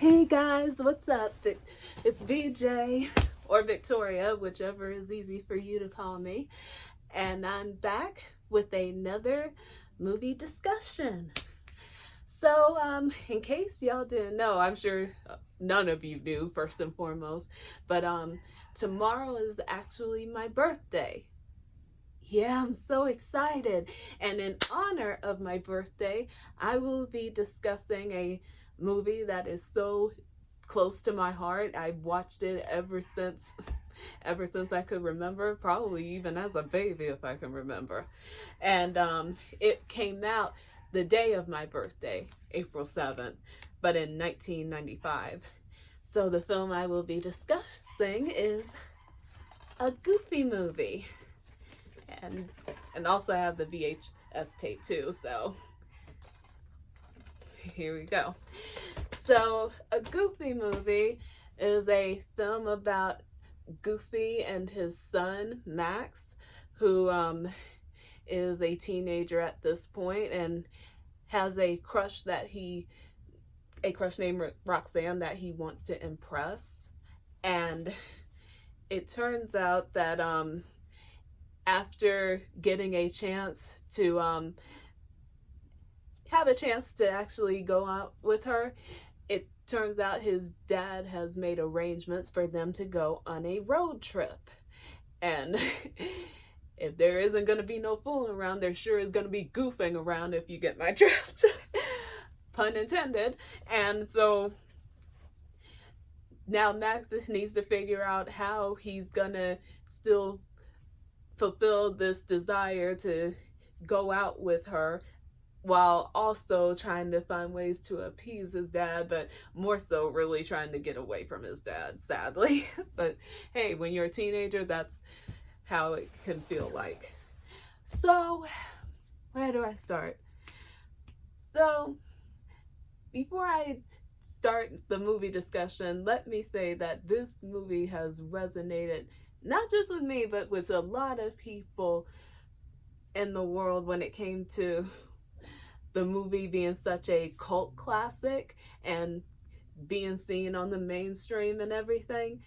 Hey guys, what's up? It's VJ or Victoria, whichever is easy for you to call me. And I'm back with another movie discussion. So, in case y'all didn't know, I'm sure none of you knew, first and foremost, but tomorrow is actually my birthday. Yeah, I'm so excited. And in honor of my birthday, I will be discussing a movie that is so close to my heart. I've watched it ever since I could remember, probably even as a baby if I can remember. And it came out the day of my birthday, April 7th, but in 1995. So the film I will be discussing is a Goofy movie. And also I have the VHS tape too, so here we go. So a Goofy movie is a film about Goofy and his son Max, who is a teenager at this point and has a crush named Roxanne that he wants to impress. And it turns out that after getting a chance to have a chance to actually go out with her, it turns out his dad has made arrangements for them to go on a road trip. And if there isn't going to be no fooling around, there sure is going to be goofing around, if you get my drift. Pun intended. And so now Max needs to figure out how he's going to still fulfill this desire to go out with her while also trying to find ways to appease his dad, but more so really trying to get away from his dad, sadly. But hey, when you're a teenager, that's how it can feel like. So, where do I start? So, before I start the movie discussion, let me say that this movie has resonated not just with me, but with a lot of people in the world when it came to the movie being such a cult classic and being seen on the mainstream and everything.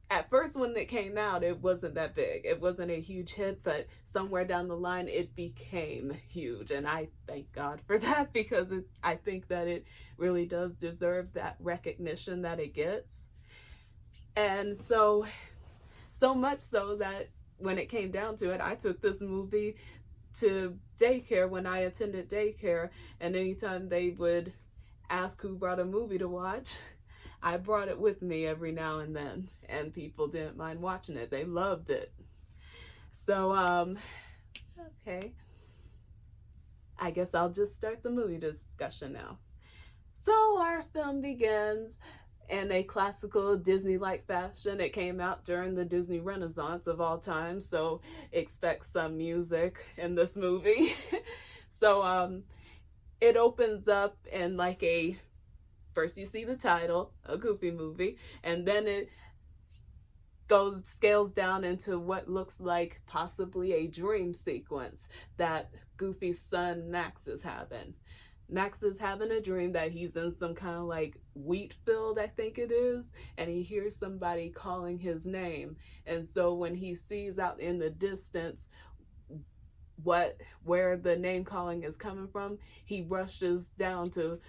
At first, when it came out, it wasn't that big. It wasn't a huge hit, but somewhere down the line, it became huge. And I thank God for that, because I think that it really does deserve that recognition that it gets. And so much so that when it came down to it, I took this movie to daycare when I attended daycare, and anytime they would ask who brought a movie to watch, I brought it with me every now and then, and people didn't mind watching it. They loved it. So, okay. I guess I'll just start the movie discussion now. So our film begins in a classical Disney-like fashion. It came out during the Disney Renaissance of all time, so expect some music in this movie. So it opens up in like first you see the title, a Goofy movie, and then it scales down into what looks like possibly a dream sequence that Goofy's son Max is having. Max is having a dream that he's in some kind of like wheat field, I think it is, and he hears somebody calling his name. And so when he sees out in the distance where the name calling is coming from, he rushes down to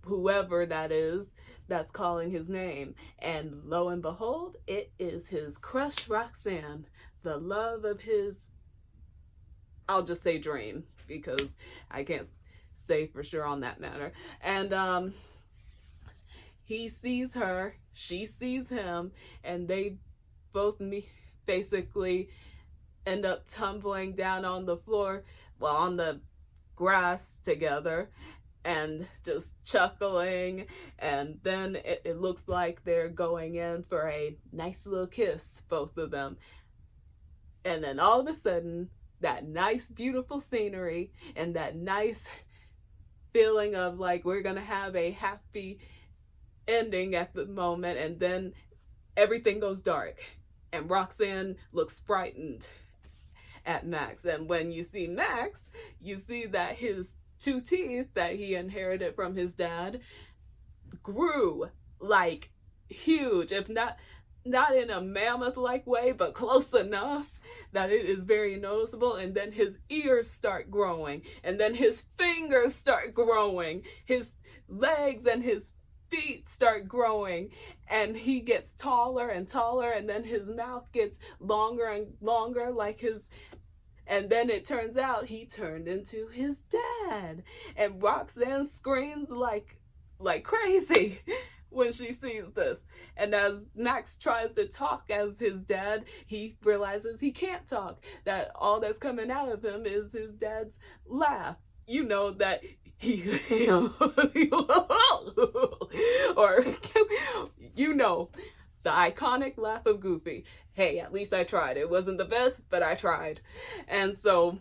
whoever that is that's calling his name. And lo and behold, it is his crush Roxanne, the love of his, I'll just say dream, because I can't say for sure on that matter. And he sees her, she sees him, and they both basically end up tumbling down on the floor, well, on the grass together, and just chuckling. And then it looks like they're going in for a nice little kiss, both of them. And then all of a sudden, that nice beautiful scenery and that nice feeling of like we're gonna have a happy ending at the moment, and then everything goes dark and Roxanne looks frightened at Max. And when you see Max, you see that his two teeth that he inherited from his dad grew like huge, if not in a mammoth like way, but close enough that it is very noticeable. And then his ears start growing, and then his fingers start growing, his legs and his feet start growing, and he gets taller and taller, and then his mouth gets longer and longer, like his, and then it turns out he turned into his dad. And Roxanne screams like crazy when she sees this. And as Max tries to talk as his dad, he realizes he can't talk, that all that's coming out of him is his dad's laugh. You know, that he or you know, the iconic laugh of Goofy. Hey, at least I tried. It wasn't the best, but I tried. And so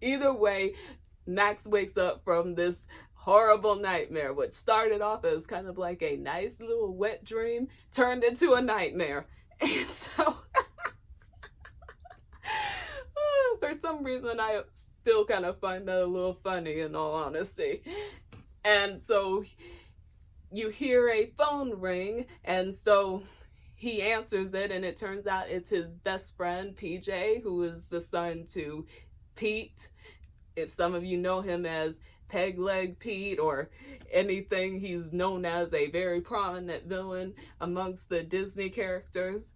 either way, Max wakes up from this horrible nightmare, which started off as kind of like a nice little wet dream, turned into a nightmare. And so for some reason, I still kind of find that a little funny, in all honesty. And so you hear a phone ring, and so he answers it, and it turns out it's his best friend, PJ, who is the son to Pete. If some of you know him as Peg Leg Pete or anything, he's known as a very prominent villain amongst the Disney characters.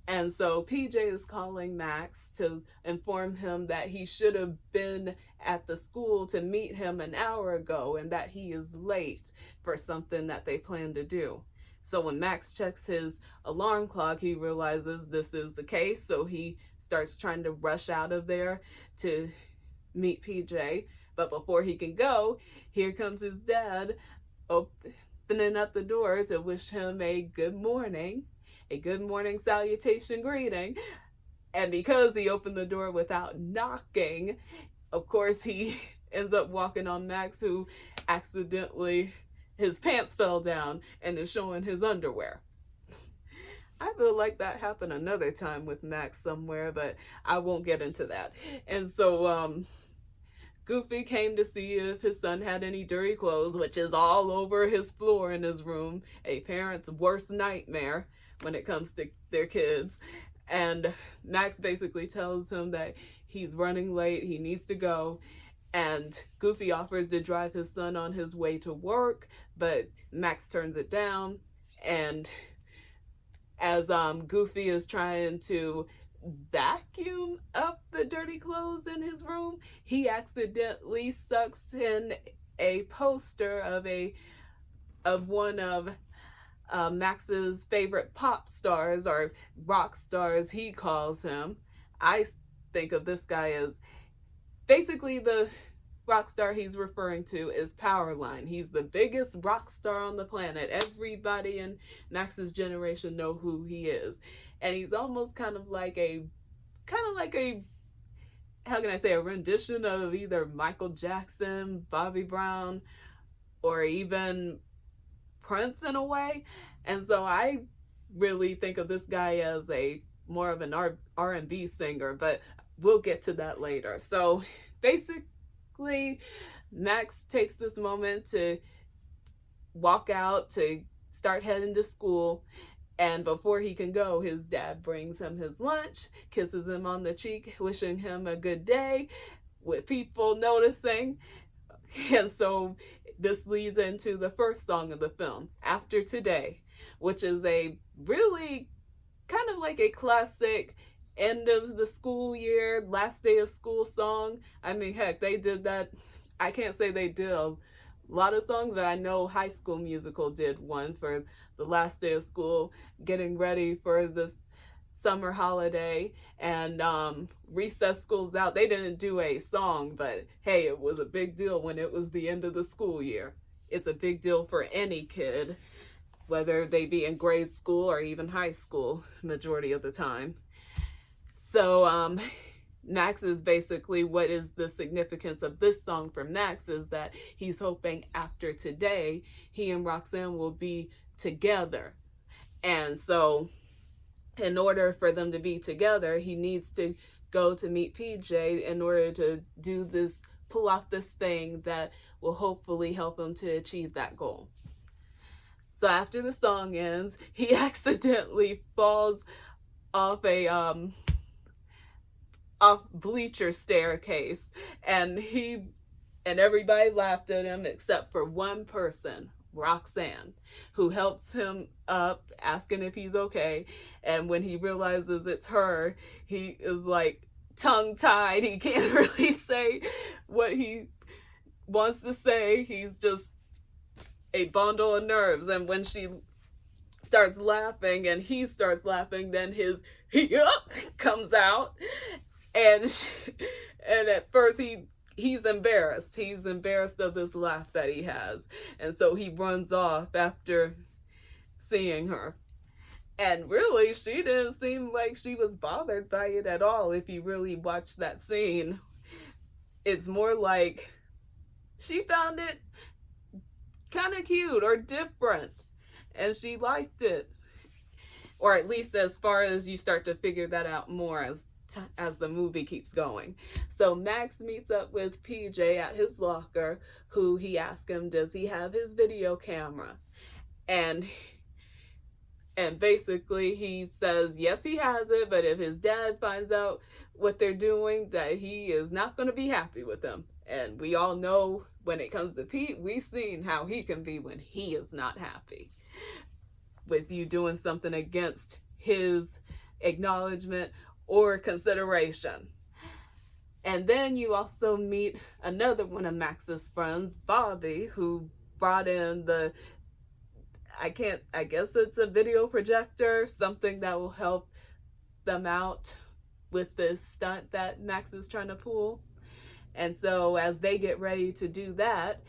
And so PJ is calling Max to inform him that he should have been at the school to meet him an hour ago, and that he is late for something that they plan to do. So when Max checks his alarm clock, he realizes this is the case. So he starts trying to rush out of there to meet PJ. But before he can go, here comes his dad opening up the door to wish him a good morning salutation greeting. And because he opened the door without knocking, of course he ends up walking on Max, who accidentally, his pants fell down and is showing his underwear. I feel like that happened another time with Max somewhere, but I won't get into that. And so Goofy came to see if his son had any dirty clothes, which is all over his floor in his room, a parent's worst nightmare when it comes to their kids. And Max basically tells him that he's running late, he needs to go, and Goofy offers to drive his son on his way to work, but Max turns it down. And as Goofy is trying to vacuum up the dirty clothes in his room, he accidentally sucks in a poster of one of Max's favorite pop stars, or rock stars he calls him. I think of this guy as basically the rock star he's referring to is Powerline. He's the biggest rock star on the planet. Everybody in Max's generation know who he is. And he's almost kind of like a how can I say, a rendition of either Michael Jackson, Bobby Brown, or even Prince in a way. And so I really think of this guy as a more of an R&B singer, but we'll get to that later. So basically, Max takes this moment to walk out to start heading to school. And before he can go, his dad brings him his lunch, kisses him on the cheek, wishing him a good day, with people noticing. And so this leads into the first song of the film, After Today, which is a really kind of like a classic end of the school year, last day of school song. I mean, heck, they did that. I can't say they did a lot of songs, but I know High School Musical did one for the last day of school, getting ready for this summer holiday. And recess school's out. They didn't do a song, but hey, it was a big deal when it was the end of the school year. It's a big deal for any kid, whether they be in grade school or even high school, majority of the time. So Max is basically, what is the significance of this song for Max is that he's hoping after today, he and Roxanne will be together. And so in order for them to be together, he needs to go to meet PJ in order to do this pull off this thing that will hopefully help him to achieve that goal. So after the song ends, he accidentally falls off a off bleacher staircase, and everybody laughed at him except for one person, Roxanne, who helps him up, asking if he's okay. And when he realizes it's her, he is like tongue-tied. He can't really say what he wants to say. He's just a bundle of nerves. And when she starts laughing and he starts laughing, then his yup comes out. And at first he's embarrassed. He's embarrassed of this laugh that he has. And so he runs off after seeing her. And really, she didn't seem like she was bothered by it at all. If you really watch that scene, it's more like she found it kind of cute or different, and she liked it. Or at least as far as you start to figure that out more as the movie keeps going. So Max meets up with PJ at his locker, who he asks him, does he have his video camera? And basically he says yes, he has it, but if his dad finds out what they're doing, that he is not going to be happy with them. And we all know when it comes to Pete, we've seen how he can be when he is not happy with you doing something against his acknowledgement or consideration. And then you also meet another one of Max's friends, Bobby, who brought in I guess it's a video projector, something that will help them out with this stunt that Max is trying to pull. And so as they get ready to do that,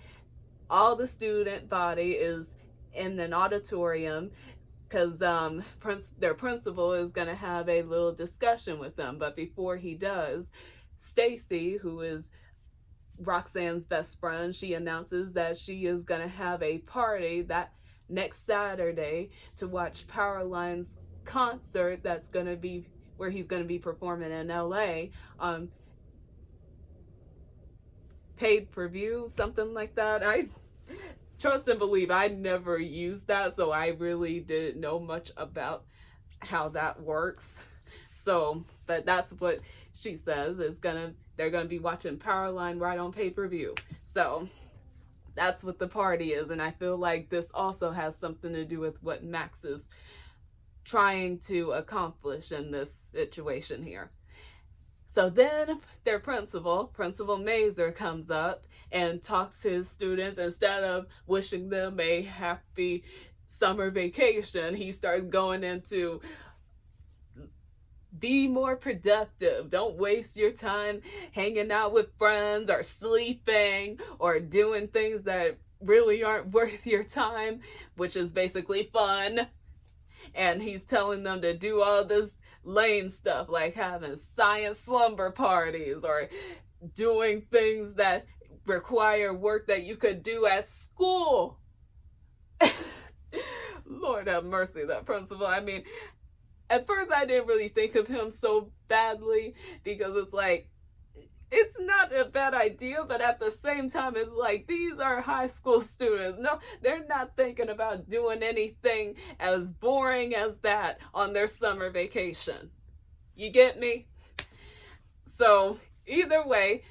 all the student body is in an auditorium because their principal is going to have a little discussion with them. But before he does, Stacy, who is Roxanne's best friend, she announces that she is going to have a party that next Saturday to watch Powerline's concert that's going to be where he's going to be performing in LA. Paid per view, something like that. I trust and believe, I never used that, so I really didn't know much about how that works. So, but that's what she says they're gonna be watching Powerline right on pay-per-view. So that's what the party is, and I feel like this also has something to do with what Max is trying to accomplish in this situation here. So then their Principal Mazer, comes up and talks to his students. Instead of wishing them a happy summer vacation, he starts going into, be more productive. Don't waste your time hanging out with friends or sleeping or doing things that really aren't worth your time, which is basically fun. And he's telling them to do all this lame stuff like having science slumber parties or doing things that require work that you could do at school. Lord have mercy, that principal. I mean, at first I didn't really think of him so badly because it's like, it's not a bad idea, but at the same time, it's like, these are high school students. No, they're not thinking about doing anything as boring as that on their summer vacation. You get me? So either way,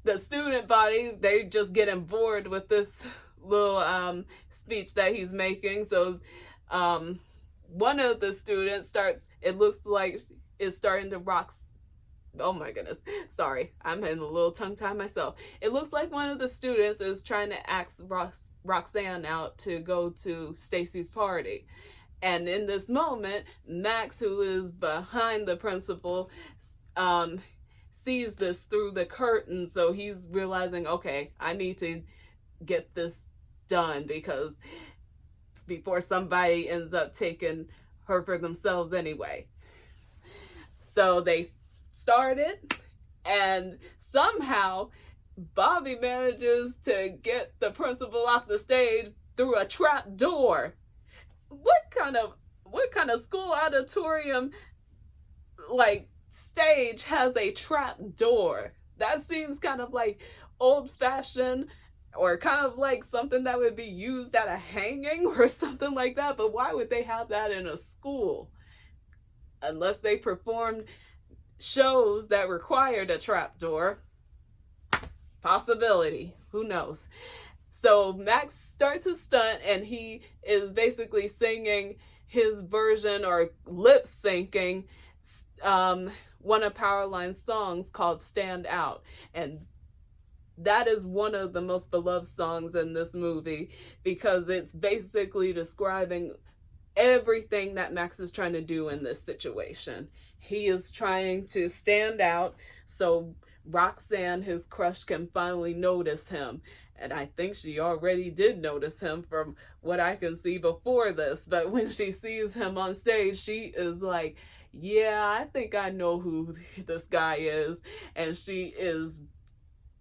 the student body, they're just getting bored with this little speech that he's making. So one of the students it looks like is starting to rock. Oh my goodness. Sorry. I'm in a little tongue tie myself. It looks like one of the students is trying to ask Roxanne out to go to Stacy's party. And in this moment, Max, who is behind the principal, sees this through the curtain. So he's realizing, okay, I need to get this done because before somebody ends up taking her for themselves anyway. So they started, and somehow Bobby manages to get the principal off the stage through a trap door. What kind of school auditorium like stage has a trap door? that seems kind of like old-fashioned, or kind of like something that would be used at a hanging or something like that. But why would they have that in a school? Unless they performed shows that required a trapdoor. Possibility. Who knows? So Max starts his stunt, and he is basically singing his version, or lip syncing, one of Powerline's songs called Stand Out. And that is one of the most beloved songs in this movie, because it's basically describing everything that Max is trying to do in this situation. He is trying to stand out so Roxanne, his crush, can finally notice him. And I think she already did notice him from what I can see before this. But when she sees him on stage, she is like, yeah, I think I know who this guy is. And she is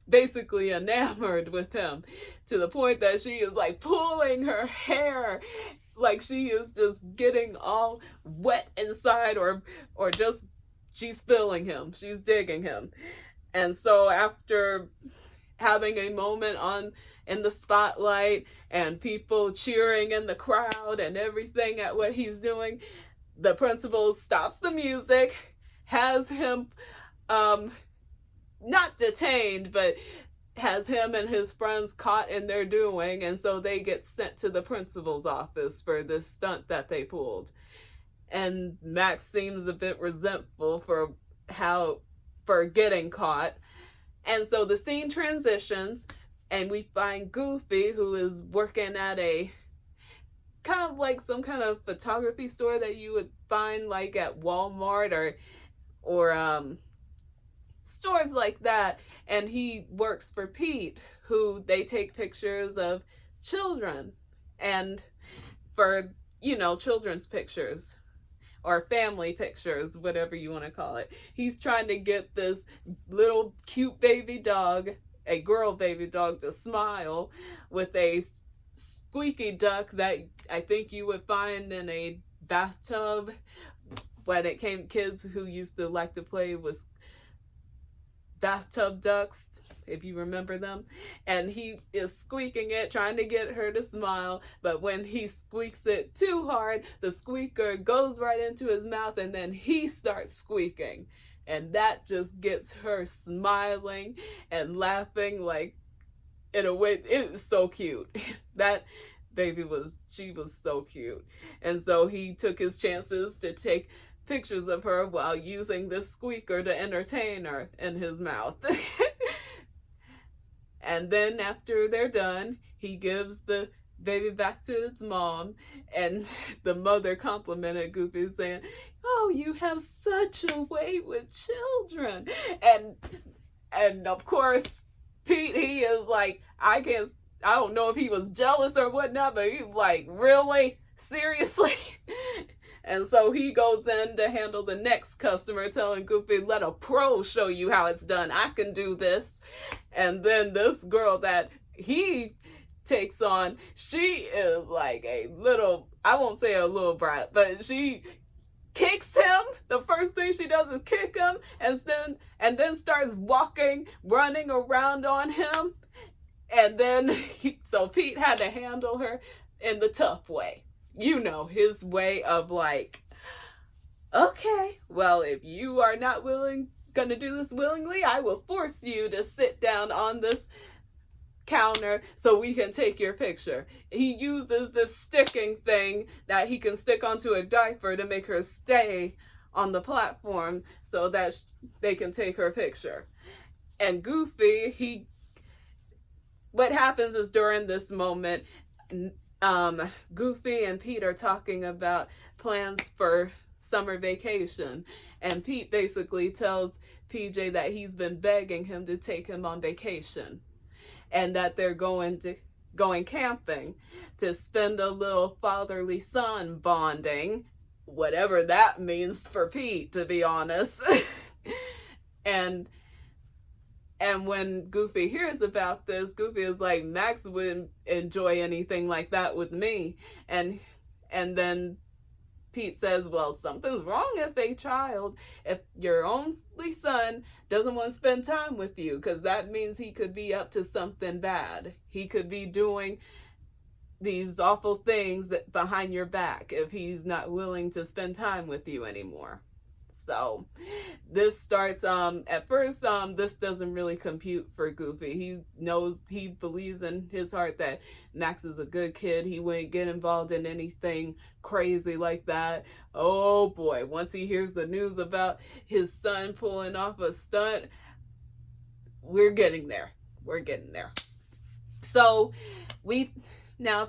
basically enamored with him, to the point that she is like pulling her hair, like she is just getting all wet inside, or just she's feeling him, she's digging him. And so after having a moment in the spotlight, and people cheering in the crowd and everything at what he's doing, the principal stops the music, has him not detained, but has him and his friends caught in their doing, and so they get sent to the principal's office for this stunt that they pulled. And Max seems a bit resentful for getting caught. And so the scene transitions, and we find Goofy, who is working at a kind of like some kind of photography store that you would find like at Walmart or stores like that. And he works for Pete, who they take pictures of children, and for, children's pictures or family pictures, whatever you want to call it. He's trying to get this little cute baby dog, a girl baby dog, to smile with a squeaky duck that I think you would find in a bathtub when it came kids who used to like to play with bathtub ducks, if you remember them. And he is squeaking it, trying to get her to smile, but when he squeaks it too hard, the squeaker goes right into his mouth, and then he starts squeaking, and that just gets her smiling and laughing, like, in a way. It is so cute. That baby was so cute. And so he took his chances to take pictures of her while using this squeaker to entertain her in his mouth. And then after they're done, he gives the baby back to its mom, and the mother complimented Goofy, saying, "Oh, you have such a way with children." And of course, Pete, he is like, I don't know if he was jealous or whatnot, but he's like, really? Seriously? And so he goes in to handle the next customer, telling Goofy, "Let a pro show you how it's done. I can do this." And then this girl that he takes on, she is like a little, I won't say a little brat, but she kicks him. The first thing she does is kick him, and then starts running around on him. And then, so Pete had to handle her in the tough way. His way of like, okay, well, if you are not gonna do this willingly, I will force you to sit down on this counter so we can take your picture. He uses this sticking thing that he can stick onto a diaper to make her stay on the platform so that they can take her picture. And Goofy, what happens is, during this moment, Goofy and Pete are talking about plans for summer vacation, and Pete basically tells PJ that he's been begging him to take him on vacation, and that they're going camping to spend a little fatherly son bonding, whatever that means for Pete, to be honest. And when Goofy hears about this, Goofy is like, "Max wouldn't enjoy anything like that with me." And then Pete says, well, something's wrong if a child, if your only son doesn't want to spend time with you, because that means he could be up to something bad. He could be doing these awful things that behind your back if he's not willing to spend time with you anymore. So this starts, at first, this doesn't really compute for Goofy. He believes in his heart that Max is a good kid. He wouldn't get involved in anything crazy like that. Oh boy, once he hears the news about his son pulling off a stunt, we're getting there. So we now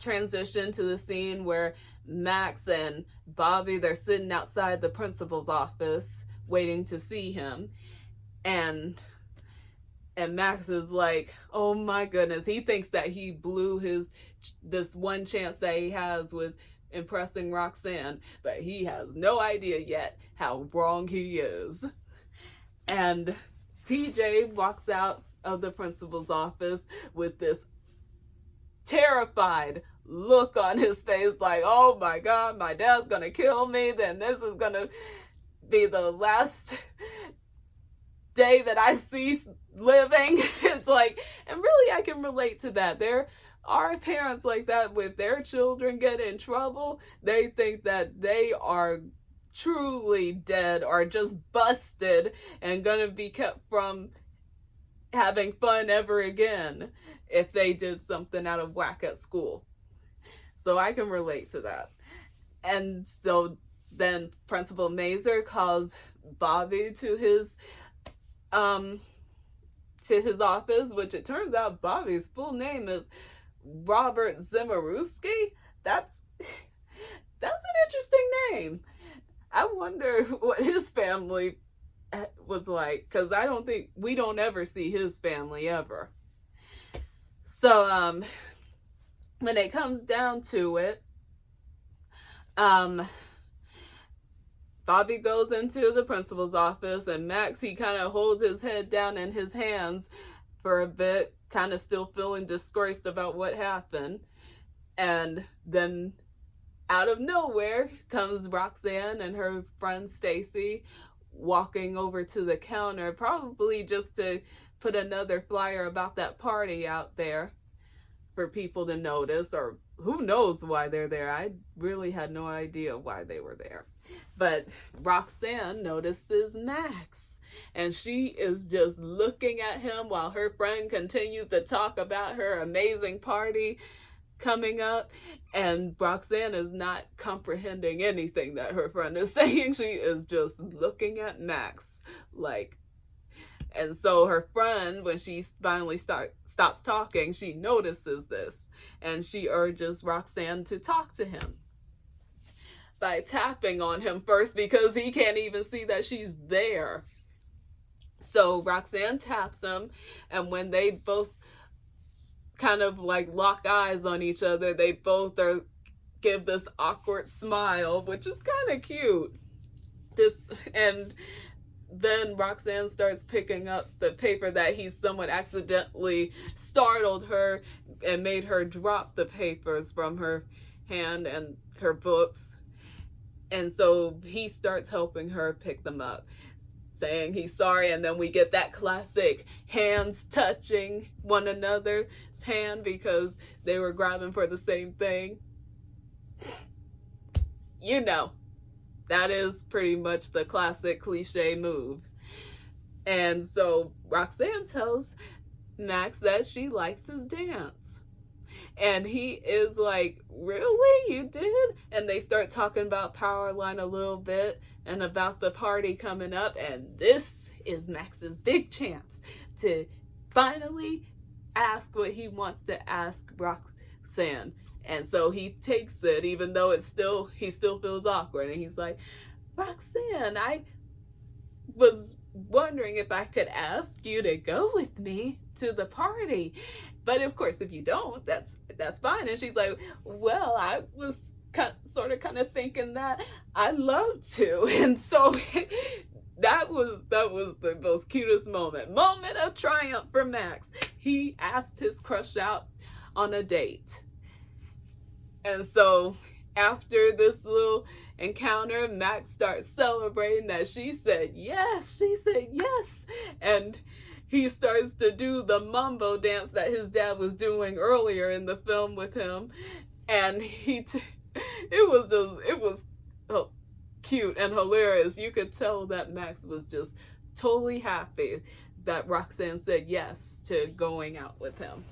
transition to the scene where Max and Bobby, they're sitting outside the principal's office waiting to see him, and Max is like, oh my goodness, he thinks that he blew this one chance that he has with impressing Roxanne, but he has no idea yet how wrong he is. And PJ walks out of the principal's office with this terrified look on his face, like, oh my God, my dad's gonna kill me, then this is gonna be the last day that I cease living. It's like, and really I can relate to that. There are parents like that with their children get in trouble. They think that they are truly dead or just busted and gonna be kept from having fun ever again if they did something out of whack at school. So I can relate to that. And so then Principal Mazer calls Bobby to his office, which it turns out Bobby's full name is Robert Zimmerowski. That's an interesting name. I wonder what his family was like, because we don't ever see his family ever. So when it comes down to it, Bobby goes into the principal's office, and Max, he kind of holds his head down in his hands for a bit, kind of still feeling disgraced about what happened. And then out of nowhere comes Roxanne and her friend Stacy walking over to the counter, probably just to put another flyer about that party out there for people to notice, or who knows why they're there. I really had no idea why they were there. But Roxanne notices Max, and she is just looking at him while her friend continues to talk about her amazing party coming up, and Roxanne is not comprehending anything that her friend is saying. She is just looking at Max like. And so her friend, when she finally stops talking, she notices this, and she urges Roxanne to talk to him by tapping on him first, because he can't even see that she's there. So Roxanne taps him, and when they both kind of like lock eyes on each other, they both give this awkward smile, which is kind of cute. And then Roxanne starts picking up the paper that he somewhat accidentally startled her and made her drop the papers from her hand and her books. And so he starts helping her pick them up, saying he's sorry. And then we get that classic hands touching one another's hand because they were grabbing for the same thing. You know, that is pretty much the classic cliche move. And so Roxanne tells Max that she likes his dance. And he is like, really? You did? And they start talking about Powerline a little bit and about the party coming up. And this is Max's big chance to finally ask what he wants to ask Roxanne. And so he takes it, even though he still feels awkward. And he's like, Roxanne, I was wondering if I could ask you to go with me to the party. But of course, if you don't, that's fine. And she's like, well, I was kind of thinking that I'd love to. And so that was the most cutest moment of triumph for Max. He asked his crush out on a date. And so after this little encounter, Max starts celebrating that she said yes, and he starts to do the mambo dance that his dad was doing earlier in the film with him, and it was cute and hilarious. You could tell that Max was just totally happy that Roxanne said yes to going out with him.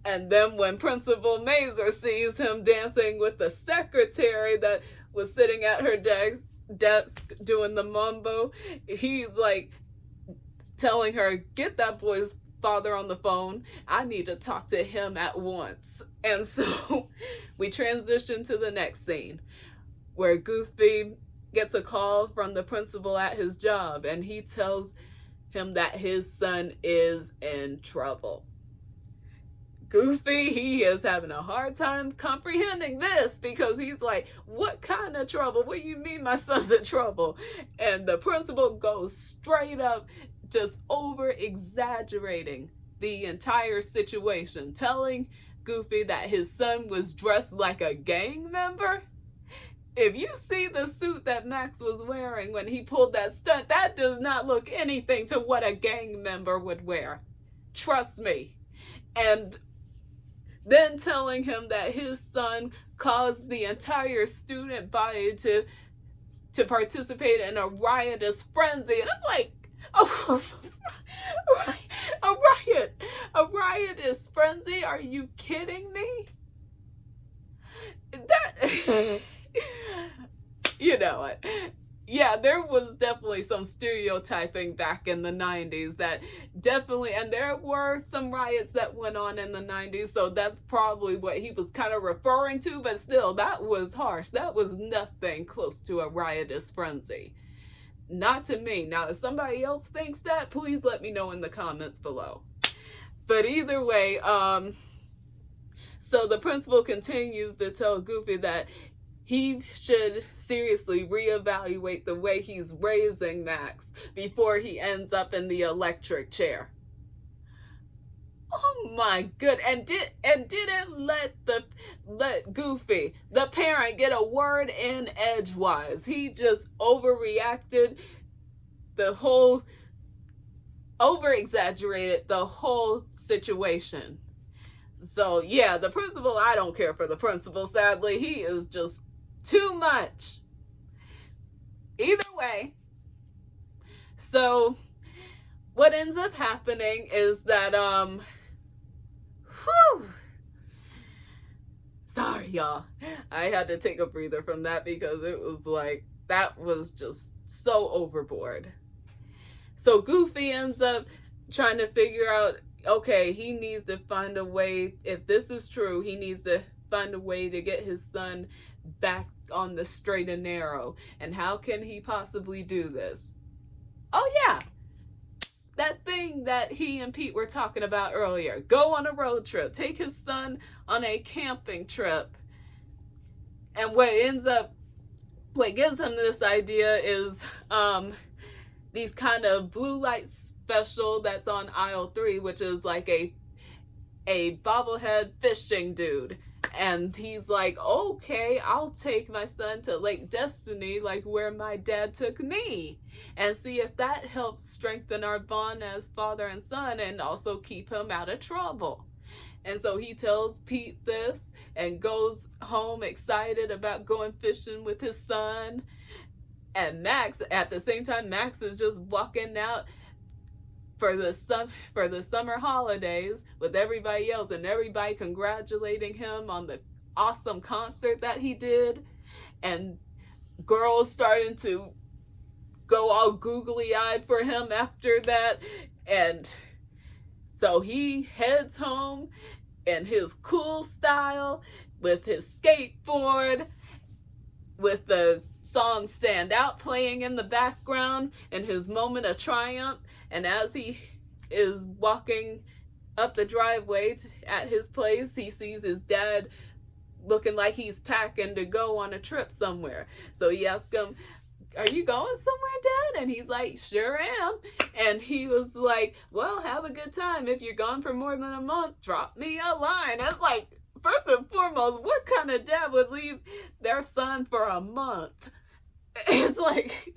And then when Principal Mazer sees him dancing with the secretary that was sitting at her desk doing the mambo, he's like telling her, get that boy's father on the phone. I need to talk to him at once. And so we transition to the next scene where Goofy gets a call from the principal at his job, and he tells him that his son is in trouble. Goofy, he is having a hard time comprehending this, because he's like, what kind of trouble? What do you mean my son's in trouble? And the principal goes straight up, just over exaggerating the entire situation, telling Goofy that his son was dressed like a gang member. If you see the suit that Max was wearing when he pulled that stunt, that does not look anything to what a gang member would wear. Trust me. And then telling him that his son caused the entire student body to participate in a riotous frenzy. And it's like, a riotous frenzy? Are you kidding me? That, you know what? Yeah, there was definitely some stereotyping back in the 90s that definitely, and there were some riots that went on in the 90s, so that's probably what he was kind of referring to, but still, that was harsh. That was nothing close to a riotous frenzy. Not to me. Now, if somebody else thinks that, please let me know in the comments below. But either way, so the principal continues to tell Goofy that he should seriously reevaluate the way he's raising Max before he ends up in the electric chair. Oh my good, and didn't let Goofy, the parent, get a word in edgewise. He just overreacted, over-exaggerated the whole situation. So yeah, the principal, I don't care for the principal, sadly. He is just too much. Either way, so what ends up happening is that, sorry y'all, I had to take a breather from that because it was like, that was just so overboard. So Goofy ends up trying to figure out, okay, he needs to find a way, if this is true, he needs to find a way to get his son back on the straight and narrow. And how can he possibly do this? Oh yeah, that thing that he and Pete were talking about earlier. Go on a road trip. Take his son on a camping trip. And what gives him this idea is these kind of blue light special that's on aisle 3, which is like a bobblehead fishing dude. And he's like, okay, I'll take my son to Lake Destiny, like where my dad took me, and see if that helps strengthen our bond as father and son and also keep him out of trouble. And so he tells Pete this and goes home excited about going fishing with his son. And Max, at the same time, Max is just walking out for the summer holidays with everybody else, and everybody congratulating him on the awesome concert that he did, and girls starting to go all googly-eyed for him after that. And so he heads home in his cool style with his skateboard, with the song Stand Out playing in the background, and his moment of triumph. And as he is walking up the driveway at his place, he sees his dad looking like he's packing to go on a trip somewhere. So he asks him, are you going somewhere, Dad? And he's like, sure am. And he was like, well, have a good time. If you're gone for more than a month, drop me a line. It's like, first and foremost, what kind of dad would leave their son for a month? It's like,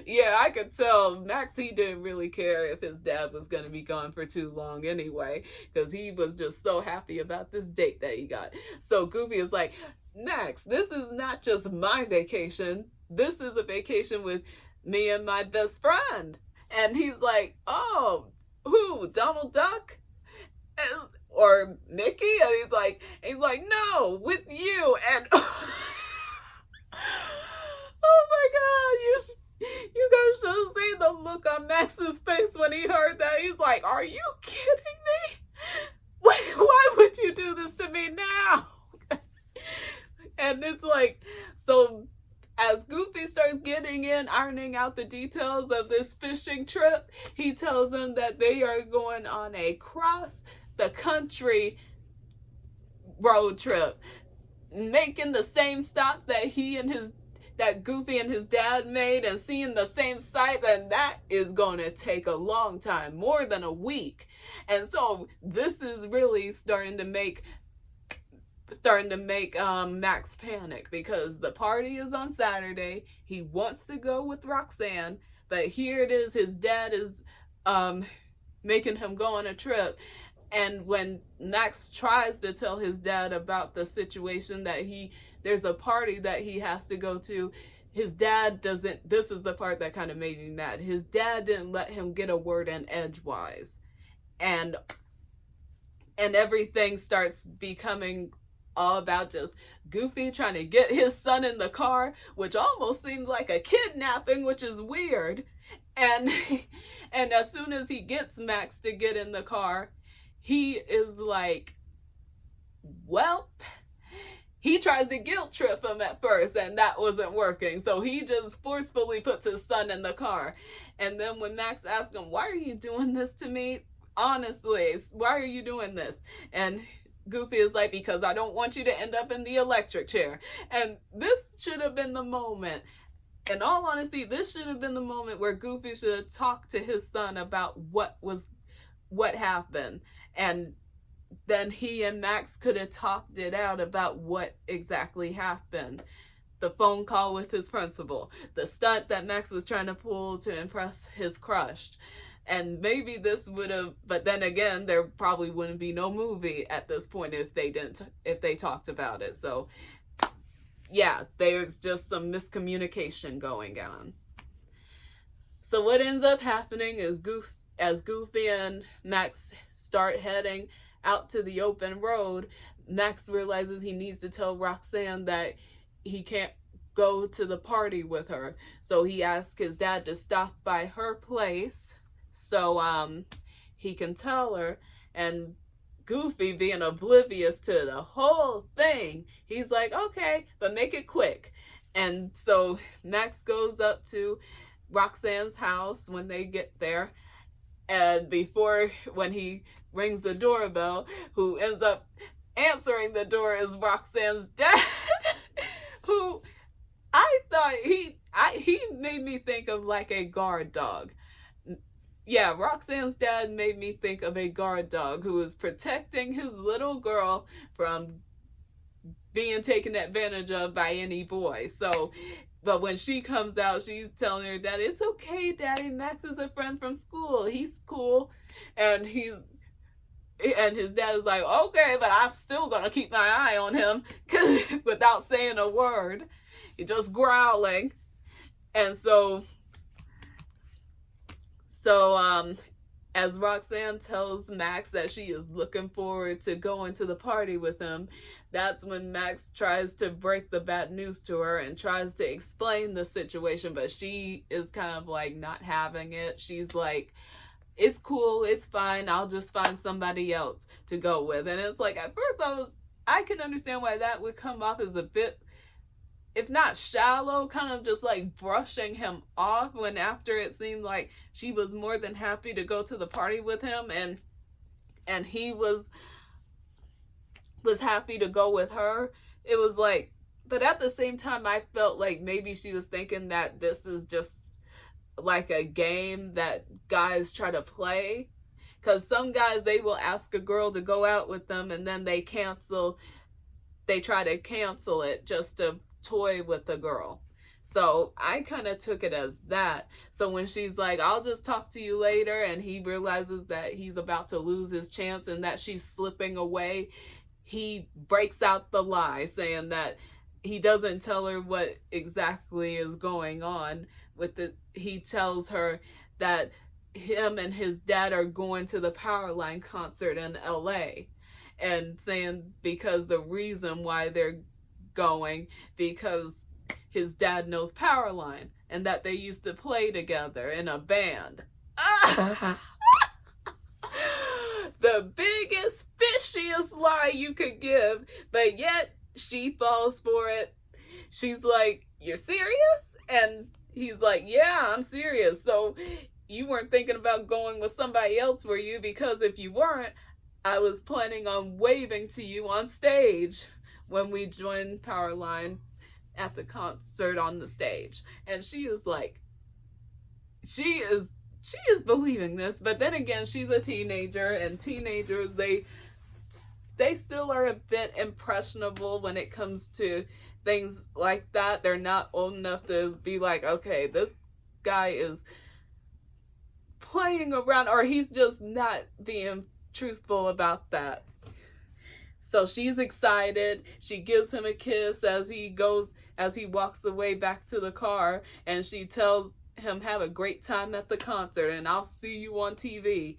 yeah, I could tell Max, he didn't really care if his dad was going to be gone for too long anyway, because he was just so happy about this date that he got. So Goofy is like, Max, this is not just my vacation. This is a vacation with me and my best friend. And he's like, oh, who? Donald Duck? Or Mickey? And he's like, no, with you. And oh my God, you guys should have seen the look on Max's face when he heard that. He's like, are you kidding me? Why would you do this to me now? And it's like, so as Goofy starts getting in, ironing out the details of this fishing trip, he tells them that they are going on a cross the country road trip, making the same stops that Goofy and his dad made, and seeing the same sights, and that is going to take a long time, more than a week. And so this is really starting to make Max panic, because the party is on Saturday. He wants to go with Roxanne, but here it is, his dad is making him go on a trip. And when Max tries to tell his dad about the situation, that there's a party that he has to go to, his dad doesn't. This is the part that kind of made me mad. His dad didn't let him get a word in edgewise, and everything starts becoming all about just Goofy trying to get his son in the car, which almost seems like a kidnapping, which is weird. And as soon as he gets Max to get in the car, he is like, well, he tries to guilt trip him at first, and that wasn't working. So he just forcefully puts his son in the car. And then when Max asks him, why are you doing this to me? Honestly, why are you doing this? And Goofy is like, because I don't want you to end up in the electric chair. And this should have been the moment. In all honesty, this should have been the moment where Goofy should have talked to his son about what happened. And then he and Max could have talked it out about what exactly happened. The phone call with his principal, the stunt that Max was trying to pull to impress his crush. And maybe this would have, but then again, there probably wouldn't be no movie at this point if they talked about it. So yeah, there's just some miscommunication going on. So what ends up happening is as Goofy and Max start heading out to the open road, Max realizes he needs to tell Roxanne that he can't go to the party with her. So he asks his dad to stop by her place so he can tell her. And Goofy, being oblivious to the whole thing, he's like, okay, but make it quick. And so Max goes up to Roxanne's house when they get there. And when he rings the doorbell, who ends up answering the door is Roxanne's dad, who I thought he made me think of like a guard dog. Yeah, Roxanne's dad made me think of a guard dog who is protecting his little girl from being taken advantage of by any boy. So, but when she comes out, she's telling her dad, it's okay, Daddy, Max is a friend from school. He's cool. And his dad is like, okay, but I'm still going to keep my eye on him, without saying a word. He's just growling. And so as Roxanne tells Max that she is looking forward to going to the party with him, that's when Max tries to break the bad news to her and tries to explain the situation, but she is kind of like not having it. She's like, it's cool, it's fine, I'll just find somebody else to go with. And it's like, at first I can understand why that would come off as a bit, if not shallow, kind of just like brushing him off, when after it seemed like she was more than happy to go to the party with him, and he was happy to go with her. It was like, but at the same time, I felt like maybe she was thinking that this is just like a game that guys try to play, Because some guys, they will ask a girl to go out with them and then they try to cancel it just to toy with the girl. So I kind of took it as that. So when she's like, I'll just talk to you later, and he realizes that he's about to lose his chance and that she's slipping away, he breaks out the lie, saying that he doesn't tell her what exactly is going on with it. He tells her that him and his dad are going to the Powerline concert in LA, and saying because the reason why they're going, because his dad knows Powerline and that they used to play together in a band. The biggest, fishiest lie you could give, but yet she falls for it. She's like, you're serious? And he's like, yeah, I'm serious. So you weren't thinking about going with somebody else, were you? Because if you weren't, I was planning on waving to you on stage when we joined Powerline at the concert on the stage. And she is like, she is believing this, but then again, she's a teenager, and teenagers, they still are a bit impressionable when it comes to things like that. They're not old enough to be like, okay, this guy is playing around, or he's just not being truthful about that. So she's excited. She gives him a kiss as he walks away back to the car, and she tells him, have a great time at the concert and I'll see you on TV.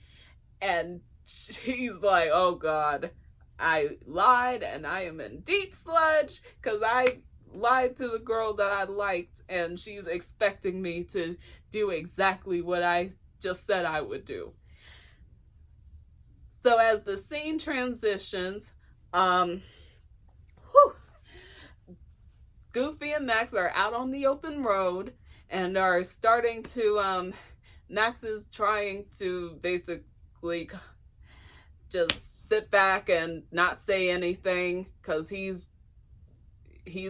And he's like, oh God, I lied and I am in deep sludge because I lied to the girl that I liked, and she's expecting me to do exactly what I just said I would do. So as the scene transitions, Goofy and Max are out on the open road and are starting to, Max is trying to basically just sit back and not say anything because he's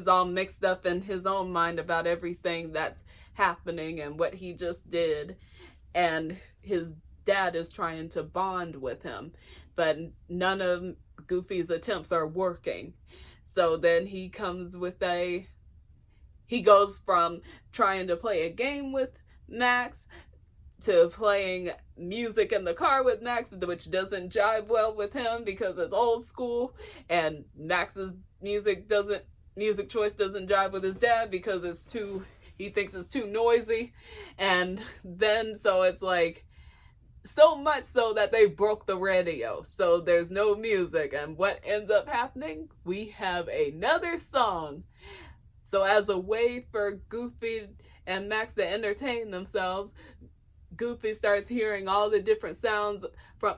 all mixed up in his own mind about everything that's happening and what he just did. And his dad is trying to bond with him, but none of Goofy's attempts are working. So then he goes from trying to play a game with Max to playing music in the car with Max, which doesn't jive well with him because it's old school, and Max's music choice doesn't jive with his dad because he thinks it's too noisy. And then so it's like, so much so that they broke the radio, so there's no music. And what ends up happening? We have another song. So as a way for Goofy and Max to entertain themselves, Goofy starts hearing all the different sounds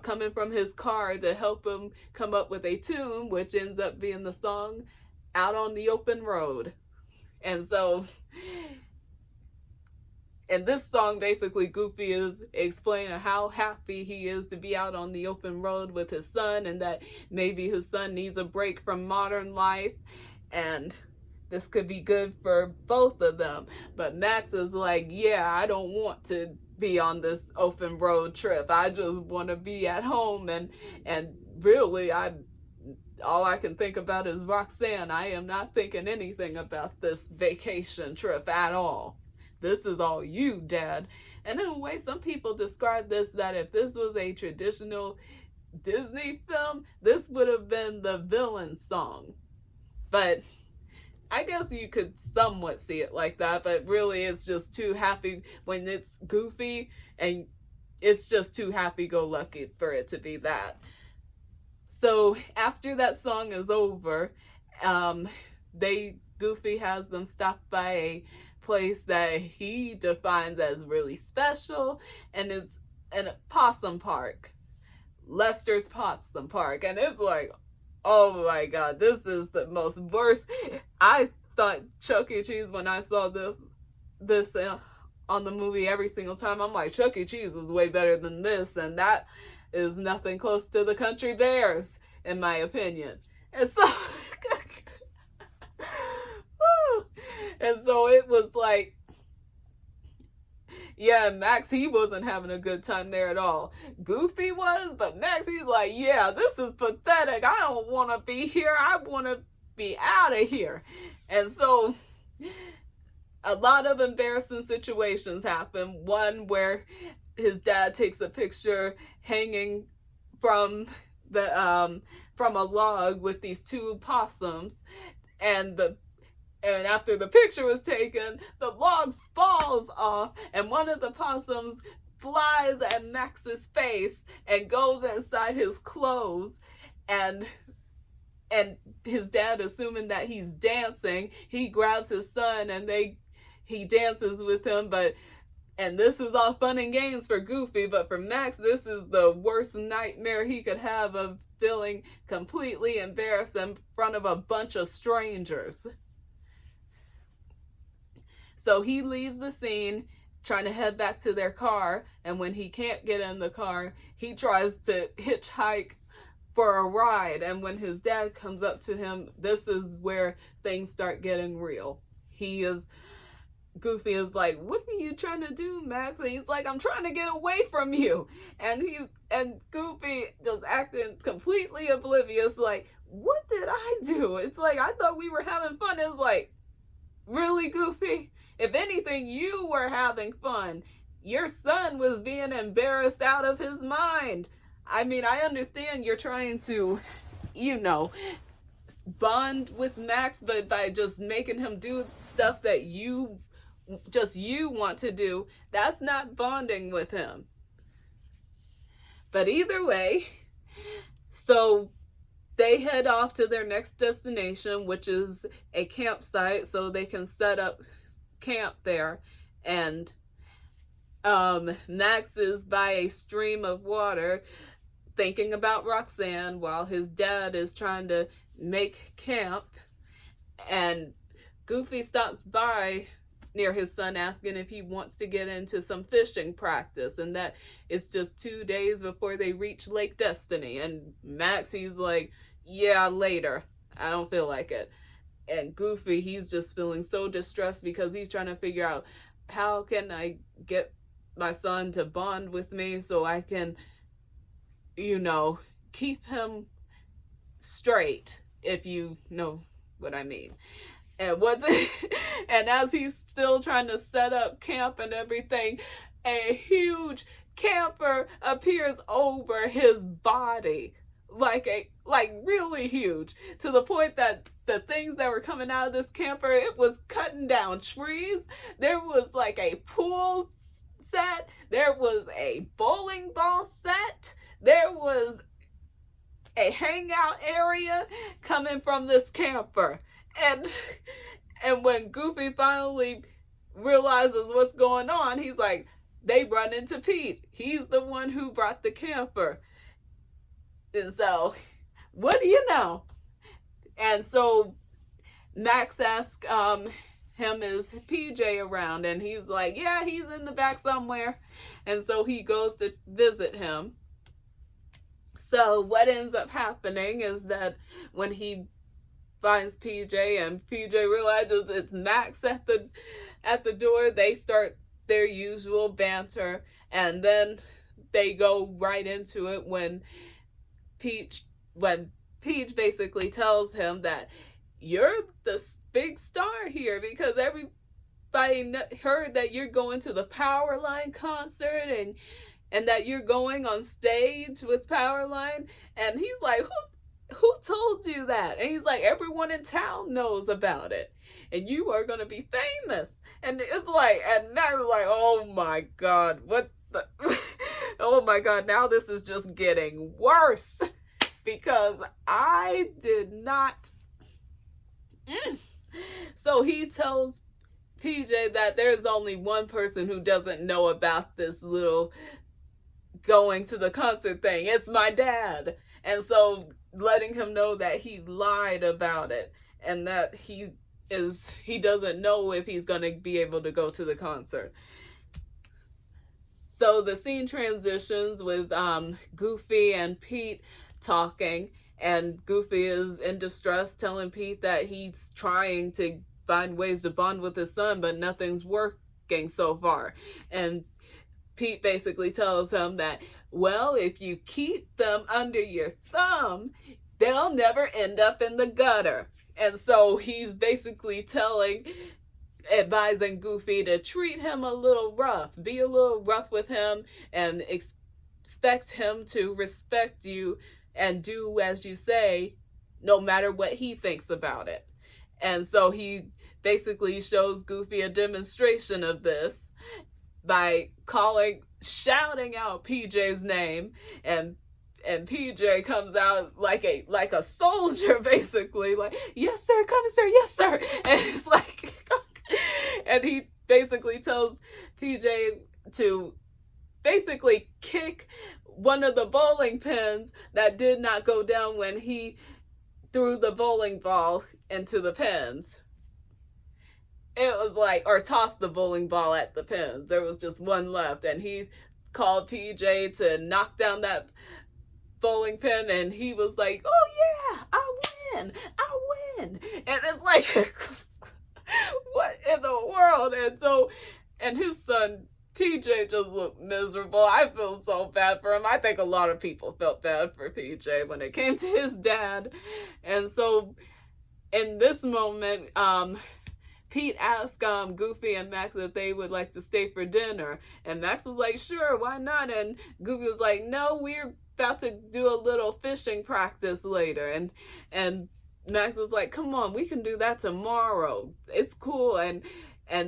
coming from his car to help him come up with a tune, which ends up being the song Out on the Open Road. And so in this song, basically, Goofy is explaining how happy he is to be out on the open road with his son, and that maybe his son needs a break from modern life, and this could be good for both of them. But Max is like, yeah, I don't want to be on this open road trip. I just want to be at home, and really, all I can think about is Roxanne. I am not thinking anything about this vacation trip at all. This is all you, Dad. And in a way, some people describe this that if this was a traditional Disney film, this would have been the villain's song. But I guess you could somewhat see it like that, but really it's just too happy when it's Goofy, and it's just too happy-go-lucky for it to be that. So after that song is over, Goofy has them stop by a place that he defines as really special, and it's in a possum park, Lester's Possum Park. And it's like, oh my God, this is the most worst. I thought Chuck E. Cheese when I saw this on the movie every single time. I'm like, Chuck E. Cheese was way better than this, and that is nothing close to the Country Bears, in my opinion. And so and so it was like, Yeah, Max, he wasn't having a good time there at all. Goofy was, but Max, he's like, yeah, this is pathetic. I don't want to be here. I want to be out of here. And so a lot of embarrassing situations happen. One where his dad takes a picture hanging from from a log with these two possums, and after the picture was taken, the log falls off, and one of the possums flies at Max's face and goes inside his clothes, and his dad, assuming that he's dancing, he grabs his son and he dances with him, and this is all fun and games for Goofy, but for Max, this is the worst nightmare he could have of feeling completely embarrassed in front of a bunch of strangers. So he leaves the scene, trying to head back to their car, and when he can't get in the car, he tries to hitchhike for a ride, and when his dad comes up to him, this is where things start getting real. Goofy is like, what are you trying to do, Max? And he's like, I'm trying to get away from you. And Goofy just acting completely oblivious, like, what did I do? It's like, I thought we were having fun. It's like, really, Goofy? If anything, you were having fun. Your son was being embarrassed out of his mind. I mean, I understand you're trying to, bond with Max, but by just making him do stuff that you want to do, that's not bonding with him. But either way, so they head off to their next destination, which is a campsite, so they can set up camp there. And Max is by a stream of water thinking about Roxanne while his dad is trying to make camp. And Goofy stops by near his son asking if he wants to get into some fishing practice, and that it's just 2 days before they reach Lake Destiny. And Max, he's like, yeah, later, I don't feel like it. And Goofy, he's just feeling so distressed because he's trying to figure out, how can I get my son to bond with me so I can, keep him straight, if you know what I mean. And as he's still trying to set up camp and everything, a huge camper appears over his body, like really huge, to the point that the things that were coming out of this camper, it was cutting down trees. There was like a pool set, there was a bowling ball set, there was a hangout area coming from this camper. And when Goofy finally realizes what's going on, he's like, they run into Pete. He's the one who brought the camper. And so, what do you know? And so Max asks him, is PJ around? And he's like, yeah, he's in the back somewhere. And so he goes to visit him. So what ends up happening is that when he finds PJ and PJ realizes it's Max at the door, they start their usual banter, and then they go right into it when Peach basically tells him that you're the big star here because everybody heard that you're going to the Powerline concert and that you're going on stage with Powerline. And he's like, who told you that? And he's like, everyone in town knows about it, and you are going to be famous. And it's like, and Max is like, oh my God, what the, oh my God, now this is just getting worse, because I did not. So he tells PJ that there's only one person who doesn't know about this little going to the concert thing. It's my dad. And so letting him know that he lied about it, and that he doesn't know if he's going to be able to go to the concert. So the scene transitions with Goofy and Pete talking, and Goofy is in distress, telling Pete that he's trying to find ways to bond with his son, but nothing's working so far. And Pete basically tells him that, well, if you keep them under your thumb, they'll never end up in the gutter. And so he's basically advising Goofy to treat him a little rough, be a little rough with him, and expect him to respect you and do as you say, no matter what he thinks about it. And so he basically shows Goofy a demonstration of this by shouting out PJ's name, and PJ comes out like a soldier, basically, like, yes sir, coming sir, yes sir. And it's like, and he basically tells PJ to basically kick one of the bowling pins that did not go down when he threw the bowling ball into the pins. It was like, or tossed the bowling ball at the pins. There was just one left, and he called PJ to knock down that bowling pin, and he was like, oh yeah, I win. And it's like, what in the world? And his son PJ just looked miserable. I feel so bad for him. I think a lot of people felt bad for PJ when it came to his dad. And so in this moment, Pete asked Goofy and Max if they would like to stay for dinner. And Max was like, sure, why not? And Goofy was like, no, we're about to do a little fishing practice later. And Max was like, come on, we can do that tomorrow. It's cool. And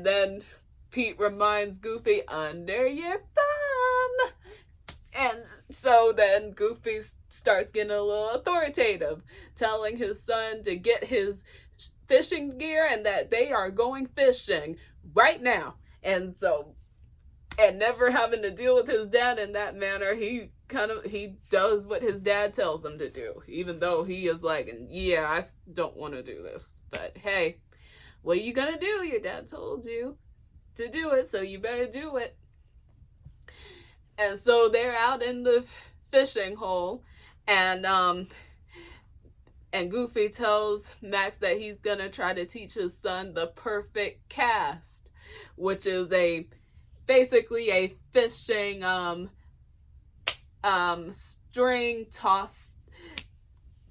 then Pete reminds Goofy, under your thumb. And so then Goofy starts getting a little authoritative, telling his son to get his fishing gear and that they are going fishing right now. And so, and never having to deal with his dad in that manner, he does what his dad tells him to do, even though he is like, yeah, I don't want to do this, but hey, what are you gonna do? Your dad told you to do it, so you better do it. And so they're out in the fishing hole, and Goofy tells Max that he's gonna try to teach his son the perfect cast, which is basically a fishing string toss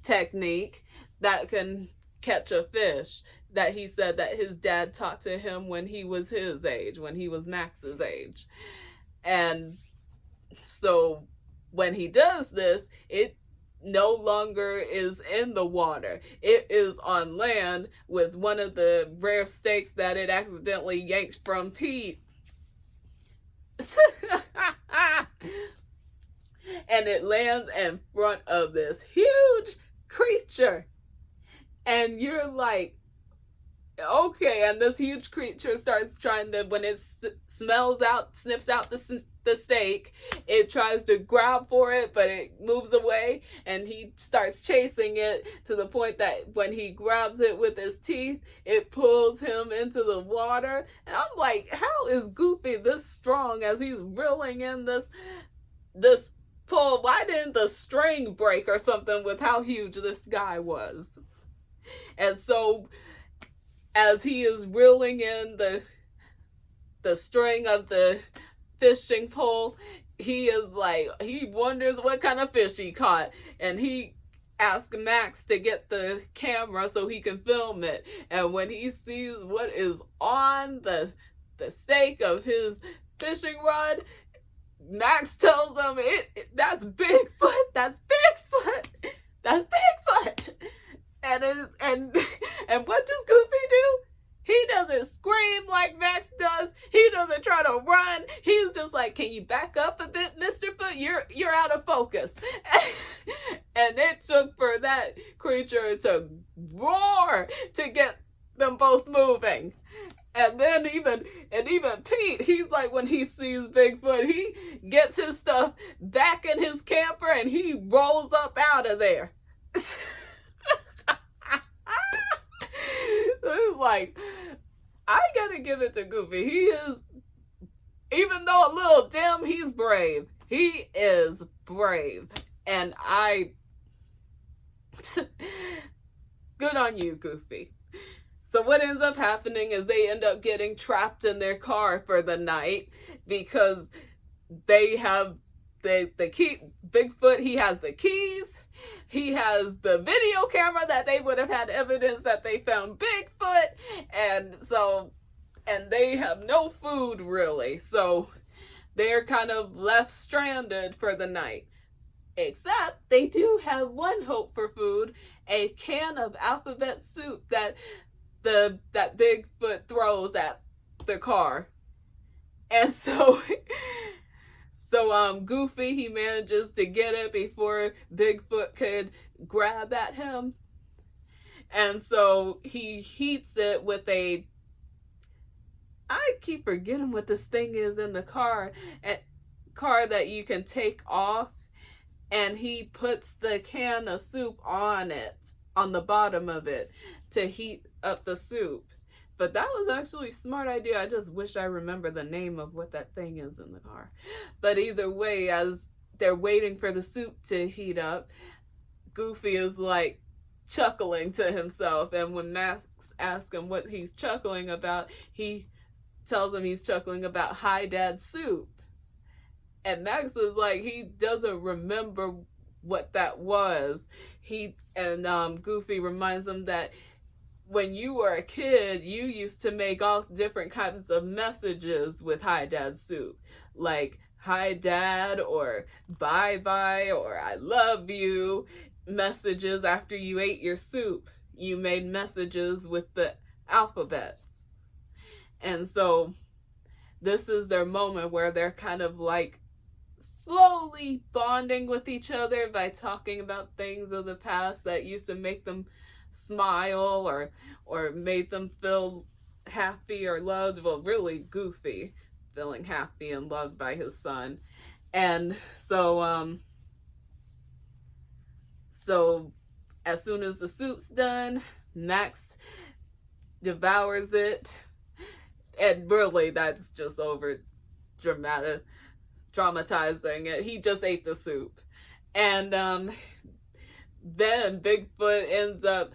technique that can catch a fish, that he said that his dad taught to him when he was his age, when he was Max's age. And so when he does this, it no longer is in the water. It is on land with one of the rare steaks that it accidentally yanked from Pete. And it lands in front of this huge creature. And you're like, okay. And this huge creature starts trying to, when it snips out the steak, it tries to grab for it, but it moves away, and he starts chasing it to the point that when he grabs it with his teeth, it pulls him into the water. And I'm like, how is Goofy this strong as he's reeling in this pull? Why didn't the string break or something with how huge this guy was? And so as he is reeling in the string of the fishing pole, he wonders what kind of fish he caught, and he asks Max to get the camera so he can film it. And when he sees what is on the stake of his fishing rod, Max tells him, that's Bigfoot, that's Bigfoot, that's Bigfoot. And what does Goofy do? He doesn't scream like Max does. He doesn't try to run. He's just like, can you back up a bit, Mr. Foot? You're out of focus. And it took for that creature to roar to get them both moving. And then even Pete, he's like, when he sees Bigfoot, he gets his stuff back in his camper and he rolls up out of there. It's like, I gotta give it to Goofy. He is, even though a little dim, he's brave. He is brave. And good on you, Goofy. So what ends up happening is they end up getting trapped in their car for the night because they have the key. Bigfoot, he has the keys, he has the video camera that they would have had evidence that they found Bigfoot, and they have no food really, so they're kind of left stranded for the night. Except they do have one hope for food, a can of alphabet soup that Bigfoot throws at the car. And so Goofy, he manages to get it before Bigfoot could grab at him. And so he heats it with I keep forgetting what this thing is in the car that you can take off, and he puts the can of soup on the bottom of it, to heat up the soup. But that was actually a smart idea. I just wish I remember the name of what that thing is in the car. But either way, as they're waiting for the soup to heat up, Goofy is like chuckling to himself. And when Max asks him what he's chuckling about, he tells him he's chuckling about Hi Dad's soup. And Max is like, he doesn't remember what that was. Goofy reminds him that when you were a kid, you used to make all different kinds of messages with Hi Dad soup. Like, Hi Dad, or bye bye, or I love you. Messages after you ate your soup. You made messages with the alphabets. And so this is their moment where they're kind of like slowly bonding with each other by talking about things of the past that used to make them smile or made them feel happy or loved. Well, really Goofy feeling happy and loved by his son. And so as soon as the soup's done, Max devours it. And really, that's just over dramatizing it. He just ate the soup. And then Bigfoot ends up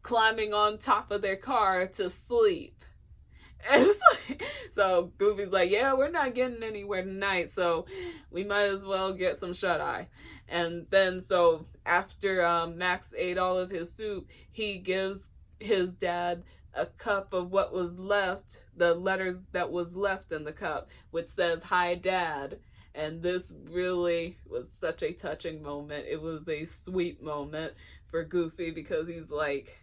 climbing on top of their car to sleep. And so Goofy's like, yeah, we're not getting anywhere tonight, so we might as well get some shut-eye. And then so after Max ate all of his soup, he gives his dad a cup of what was left, the letters that was left in the cup, which says, Hi Dad. And this really was such a touching moment. It was a sweet moment for Goofy, because he's like,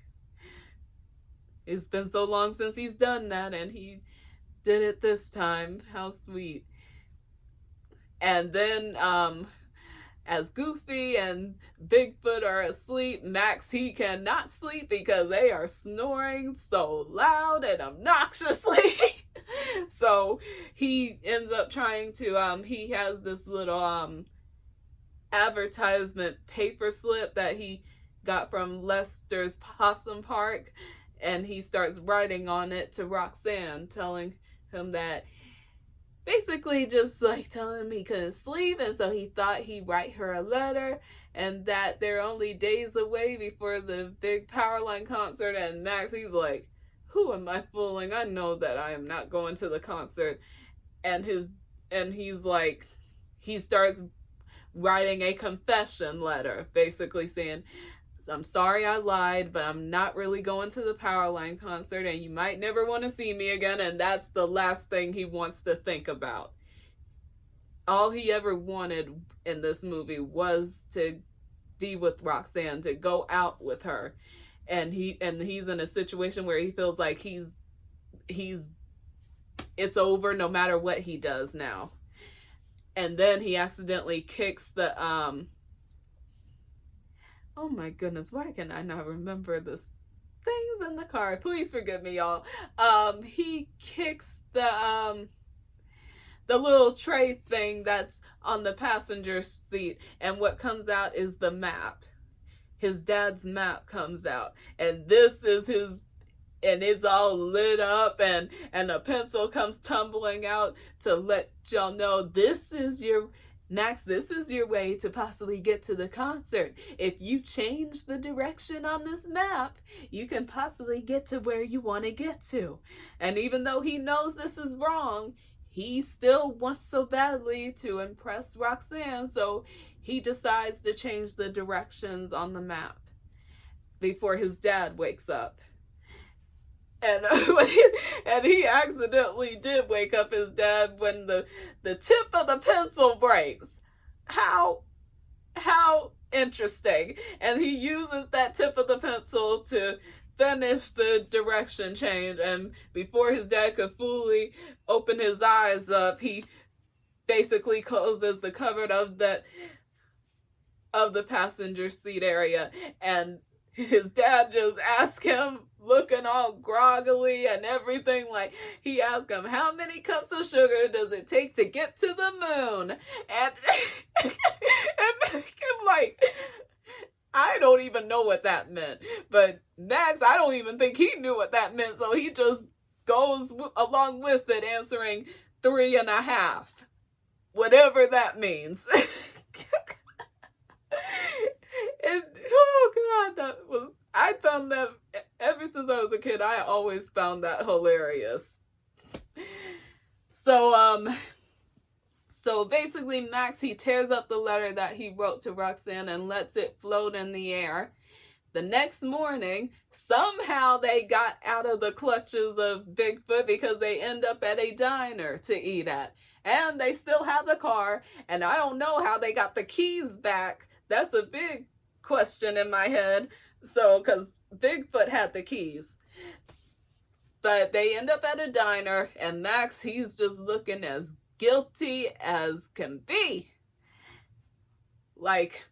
it's been so long since he's done that, and he did it this time. How sweet. And then as Goofy and Bigfoot are asleep, Max, he cannot sleep because they are snoring so loud and obnoxiously. So he ends up trying to, he has this little advertisement paper slip that he got from Lester's Possum Park, and he starts writing on it to Roxanne, telling him that, basically just like telling him he couldn't sleep, and so he thought he'd write her a letter, and that they're only days away before the big Powerline concert. And Max, he's like, who am I fooling? I know that I am not going to the concert. And he's like, he starts writing a confession letter, basically saying, I'm sorry I lied, but I'm not really going to the Powerline concert, and you might never want to see me again. And that's the last thing he wants to think about. All he ever wanted in this movie was to be with Roxanne, to go out with her. And he's in a situation where he feels like it's over no matter what he does now. And then he accidentally kicks the oh my goodness, why can I not remember this things in the car? Please forgive me, y'all. He kicks the little tray thing that's on the passenger seat, and what comes out is the map. His dad's map comes out, and this is his, and it's all lit up, and a pencil comes tumbling out to let y'all know, this is your Max, this is your way to possibly get to the concert. If you change the direction on this map, you can possibly get to where you want to get to. And even though he knows this is wrong, he still wants so badly to impress Roxanne, so he decides to change the directions on the map before his dad wakes up. And and he accidentally did wake up his dad when the tip of the pencil breaks. How interesting. And he uses that tip of the pencil to finish the direction change, and before his dad could fully open his eyes up, he basically closes the cupboard of the passenger seat area, and his dad just asked him, looking all groggily and everything, like he asked him, how many cups of sugar does it take to get to the moon? And and like, I don't even know what that meant, but Max, I don't even think he knew what that meant, so he just goes along with it, answering 3.5, whatever that means. And oh god, I found that, ever since I was a kid, I always found that hilarious. So basically Max, he tears up the letter that he wrote to Roxanne and lets it float in the air. The next morning, somehow they got out of the clutches of Bigfoot, because they end up at a diner to eat at. And they still have the car, and I don't know how they got the keys back. That's a big question in my head. So, because Bigfoot had the keys. But they end up at a diner, and Max, he's just looking as guilty as can be. Like,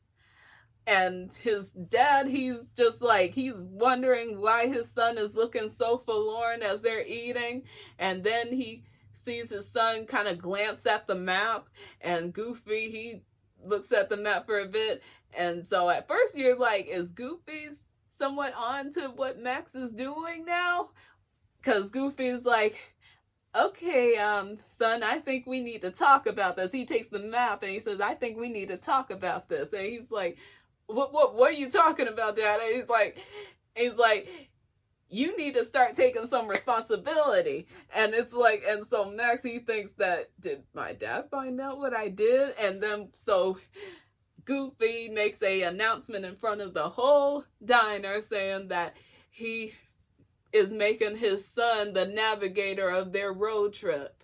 and his dad, he's just like, he's wondering why his son is looking so forlorn as they're eating. And then he sees his son kind of glance at the map, and Goofy, he looks at the map for a bit. And so at first you're like, is Goofy somewhat on to what Max is doing now? Because Goofy's like, okay, son, I think we need to talk about this. He takes the map and he says, I think we need to talk about this. And he's like, what are you talking about, Dad? And he's like, you need to start taking some responsibility. And it's like, and so Max, he thinks that, did my dad find out what I did? And then so Goofy makes a announcement in front of the whole diner saying that he is making his son the navigator of their road trip,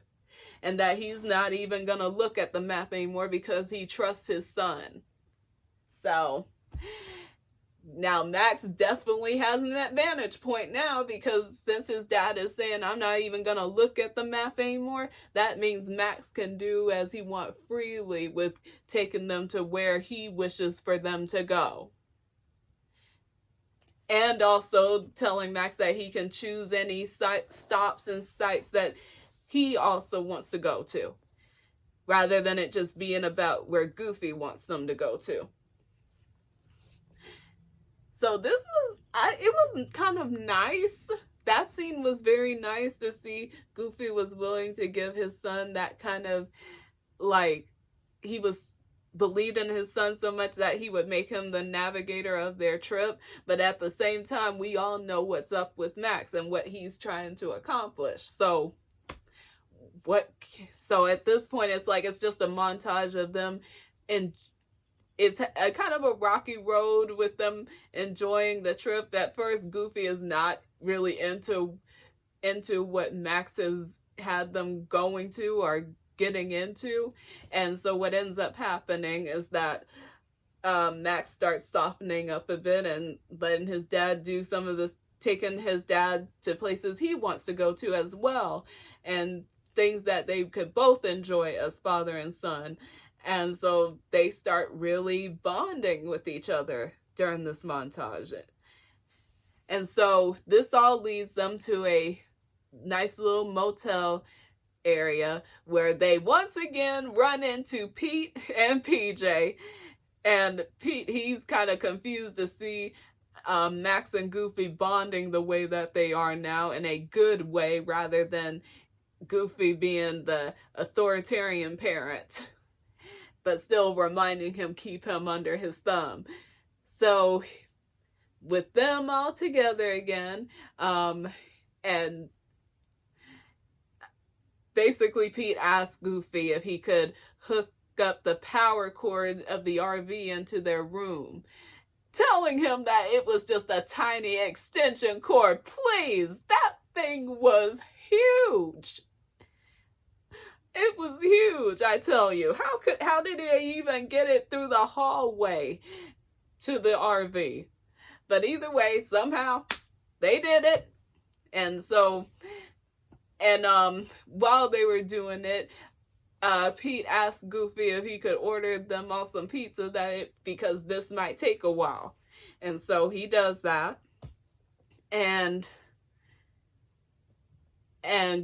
and that he's not even gonna look at the map anymore because he trusts his son. So now Max definitely has an advantage point now, because since his dad is saying, I'm not even gonna look at the map anymore, that means Max can do as he wants freely with taking them to where he wishes for them to go. And also telling Max that he can choose any stops and sites that he also wants to go to, rather than it just being about where Goofy wants them to go to. So this was, it was kind of nice. That scene was very nice to see. Goofy was willing to give his son that kind of, like, he was believed in his son so much that he would make him the navigator of their trip. But at the same time, we all know what's up with Max and what he's trying to accomplish. So at this point, it's like, it's just a montage of them, and it's a kind of a rocky road with them enjoying the trip. At first, Goofy is not really into what Max has had them going to or getting into. And so what ends up happening is that Max starts softening up a bit and letting his dad do some of this, taking his dad to places he wants to go to as well, and things that they could both enjoy as father and son. And so they start really bonding with each other during this montage. And so this all leads them to a nice little motel area where they once again run into Pete and PJ. And Pete, he's kind of confused to see Max and Goofy bonding the way that they are now, in a good way, rather than Goofy being the authoritarian parent, but still reminding him, keep him under his thumb. So with them all together again, and basically Pete asked Goofy if he could hook up the power cord of the RV into their room, telling him that it was just a tiny extension cord. Please, that thing was huge. It was huge, I tell you. How did he even get it through the hallway to the RV? But either way, somehow they did it. And so, and while they were doing it, Pete asked Goofy if he could order them all some pizza because this might take a while. And so he does that. And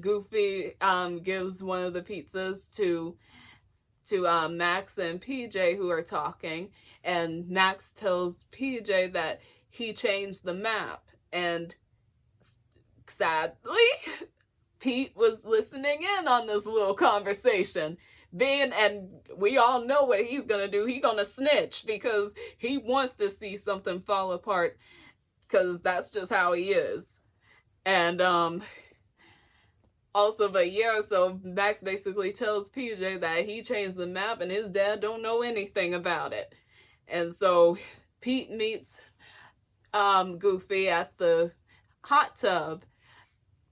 Goofy gives one of the pizzas to Max and PJ, who are talking. And Max tells PJ that he changed the map. And sadly, Pete was listening in on this little conversation. And we all know what he's going to do. He's going to snitch because he wants to see something fall apart, because that's just how he is. And also, but yeah, so Max basically tells PJ that he changed the map and his dad don't know anything about it. And so Pete meets Goofy at the hot tub.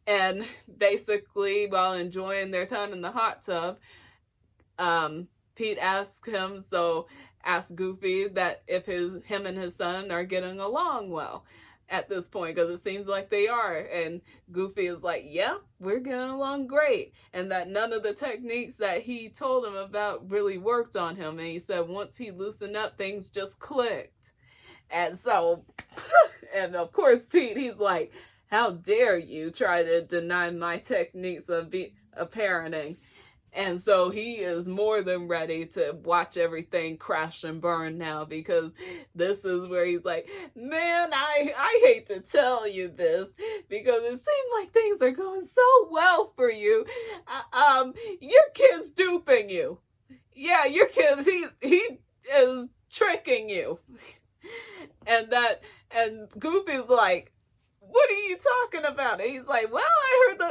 And basically, while enjoying their time in the hot tub, Pete asks Goofy that if him and his son are getting along well at this point, because it seems like they are. And Goofy is like, yeah, we're getting along great. And that none of the techniques that he told him about really worked on him. And he said once he loosened up, things just clicked. And so, and of course, Pete, he's like, how dare you try to deny my techniques of parenting? And so he is more than ready to watch everything crash and burn now, because this is where he's like, man, I hate to tell you this, because it seems like things are going so well for you. Your kid's duping you. Yeah, your kid's, he is tricking you. And Goofy's like, what are you talking about? And he's like, well, I heard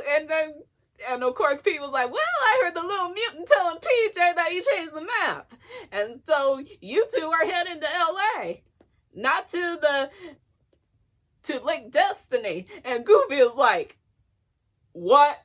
and of course Pete was like, well, I heard the little mutant telling PJ that he changed the map. And so you two are heading to LA, not to Lake Destiny. And Goofy is like, what?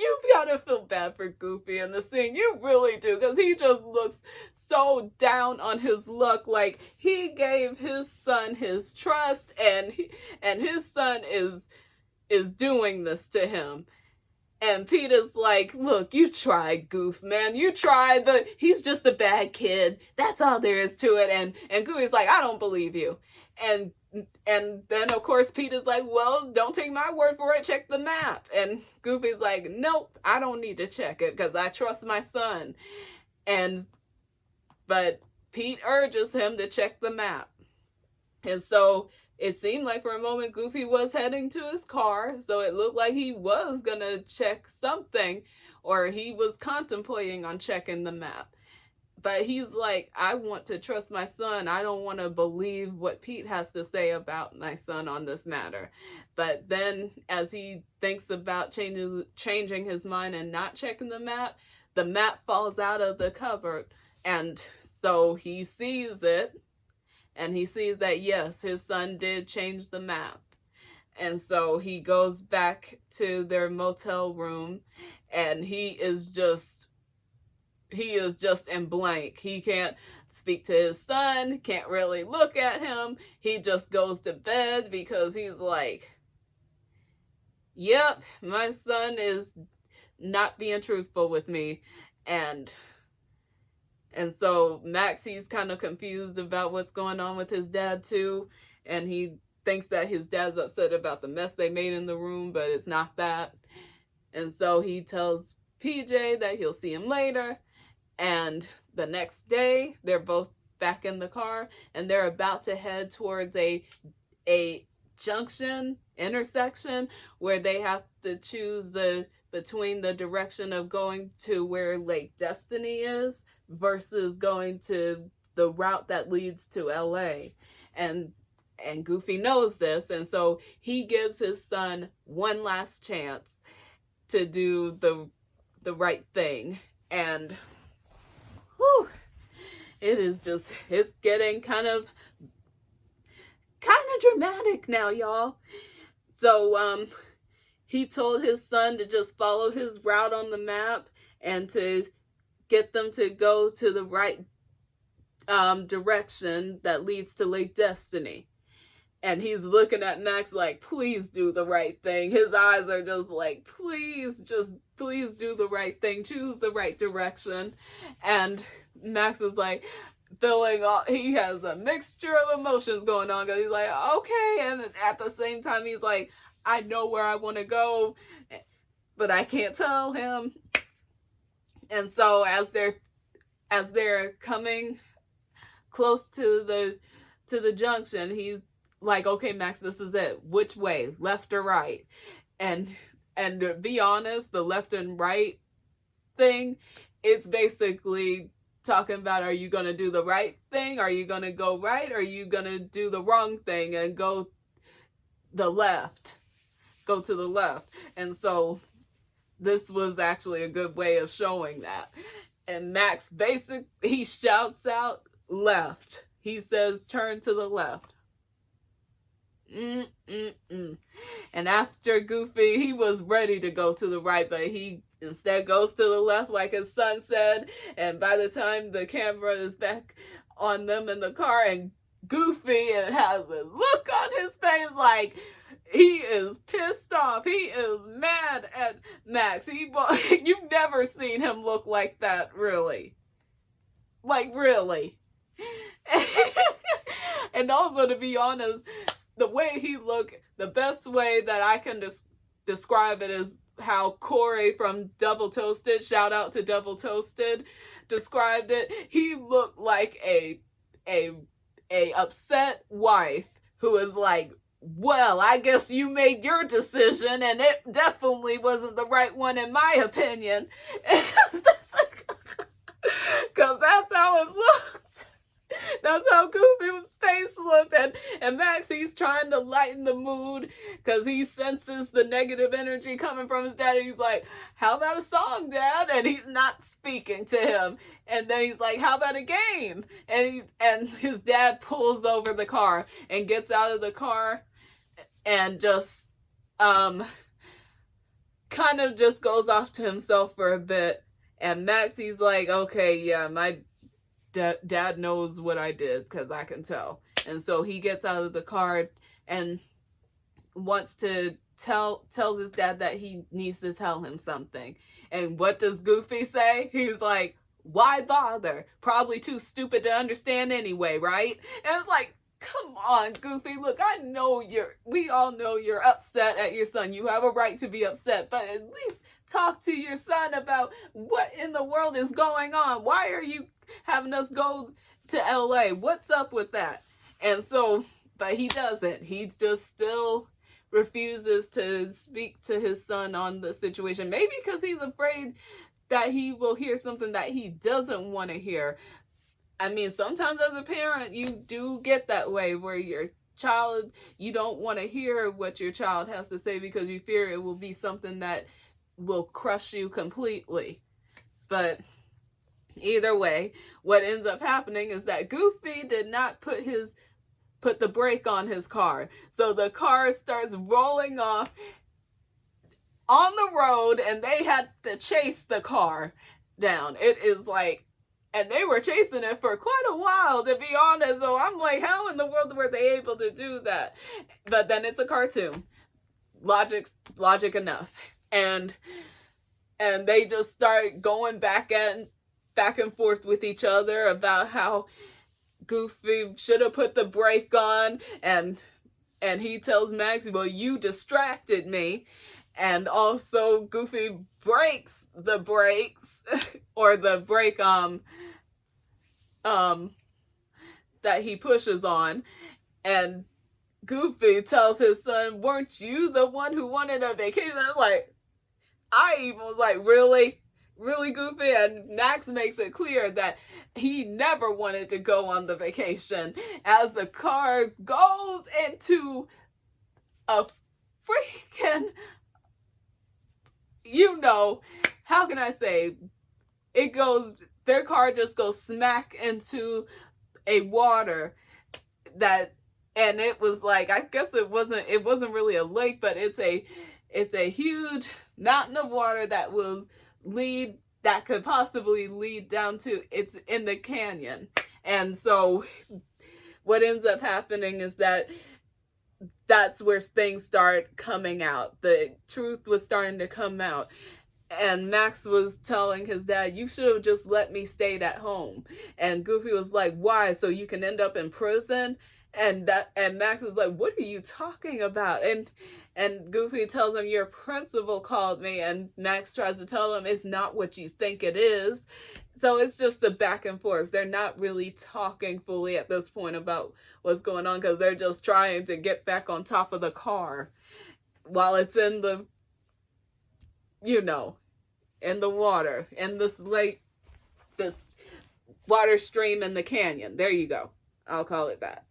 You gotta feel bad for Goofy in the scene. You really do, because he just looks so down on his luck. Like, he gave his son his trust, and his son is doing this to him. And Pete is like, look, you tried, Goof, man. You tried, but he's just a bad kid. That's all there is to it. And Goofy's like, I don't believe you. And then, of course, Pete is like, well, don't take my word for it. Check the map. And Goofy's like, nope, I don't need to check it because I trust my son. But Pete urges him to check the map. And so it seemed like for a moment Goofy was heading to his car. So it looked like he was going to check something, or he was contemplating on checking the map. But he's like, I want to trust my son. I don't want to believe what Pete has to say about my son on this matter. But then as he thinks about changing his mind and not checking the map falls out of the cupboard. And so he sees it, and he sees that, yes, his son did change the map. And so he goes back to their motel room, and he is just in blank. He can't speak to his son, can't really look at him. He just goes to bed because he's like, yep, my son is not being truthful with me. And so Max, he's kind of confused about what's going on with his dad too. And he thinks that his dad's upset about the mess they made in the room, but it's not that. And so he tells PJ that he'll see him later. And the next day, they're both back in the car, and they're about to head towards a intersection, where they have to choose between the direction of going to where Lake Destiny is versus going to the route that leads to LA. And And Goofy knows this, and so he gives his son one last chance to do the right thing. And whew, it's getting kind of dramatic now, y'all. So he told his son to just follow his route on the map and to get them to go to the right direction that leads to Lake Destiny. And he's looking at Max like, please do the right thing. His eyes are just like, please do the right thing. Choose the right direction. And Max is like, he has a mixture of emotions going on. Because he's like, okay. And at the same time, he's like, I know where I want to go, but I can't tell him. And so as they're coming close to the junction, he's like, okay, Max, this is it. Which way? Left or right? And to be honest, the left and right thing, it's basically talking about, are you going to do the right thing? Are you going to go right? Or are you going to do the wrong thing and go to the left? And so this was actually a good way of showing that. And Max he shouts out left. He says, turn to the left. And after Goofy, he was ready to go to the right, but he instead goes to the left like his son said. And by the time the camera is back on them in the car, and Goofy has a look on his face like he is pissed off. He is mad at Max. You've never seen him look like that, really. Like, really. And also, to be honest, the way he looked, the best way that I can describe it is how Corey from Double Toasted, shout out to Double Toasted, described it. He looked like a upset wife who is like, well, I guess you made your decision and it definitely wasn't the right one in my opinion. Because that's how it looked. That's how Goofy's face looked. And Max, he's trying to lighten the mood because he senses the negative energy coming from his dad. And he's like, how about a song, Dad? And he's not speaking to him. And then he's like, how about a game? And his dad pulls over the car and gets out of the car and just kind of just goes off to himself for a bit. And Max, he's like, okay, yeah, my dad knows what I did because I can tell. And so he gets out of the car and wants to tells his dad that he needs to tell him something. And what does Goofy say? He's like, why bother? Probably too stupid to understand anyway, right? And it's like, come on, Goofy. Look, we all know you're upset at your son. You have a right to be upset, but at least talk to your son about what in the world is going on. Why are you having us go to LA? What's up with that? And so, but he doesn't. He just still refuses to speak to his son on the situation. Maybe because he's afraid that he will hear something that he doesn't want to hear. I mean, sometimes as a parent, you do get that way where your child, you don't want to hear what your child has to say because you fear it will be something that will crush you completely. But either way, what ends up happening is that Goofy did not put the brake on his car. So the car starts rolling off on the road and they had to chase the car down. It is like, and they were chasing it for quite a while, to be honest. So I'm like, how in the world were they able to do that? But then it's a cartoon. Logic enough. And they just start going back and forth with each other about how Goofy should have put the brake on, and he tells Max, well, you distracted me. And also Goofy breaks the brakes or the brake that he pushes on, and Goofy tells his son, weren't you the one who wanted a vacation? It's like, I even was like, really? really goofy, and Max makes it clear that he never wanted to go on the vacation as the car goes into a freaking, how can I say, their car just goes smack into a water that, and it was like, I guess it wasn't really a lake, but it's a huge mountain of water that could possibly lead down to, it's in the canyon. And so what ends up happening is that's where things start coming out. The truth was starting to come out. And Max was telling his dad, you should have just let me stay at home. And Goofy was like, why? So you can end up in prison? And Max is like, what are you talking about? And Goofy tells him, your principal called me. And Max tries to tell him, it's not what you think it is. So it's just the back and forth. They're not really talking fully at this point about what's going on, because they're just trying to get back on top of the car while it's in the, in the water, in this lake, this water stream in the canyon. There you go. I'll call it that.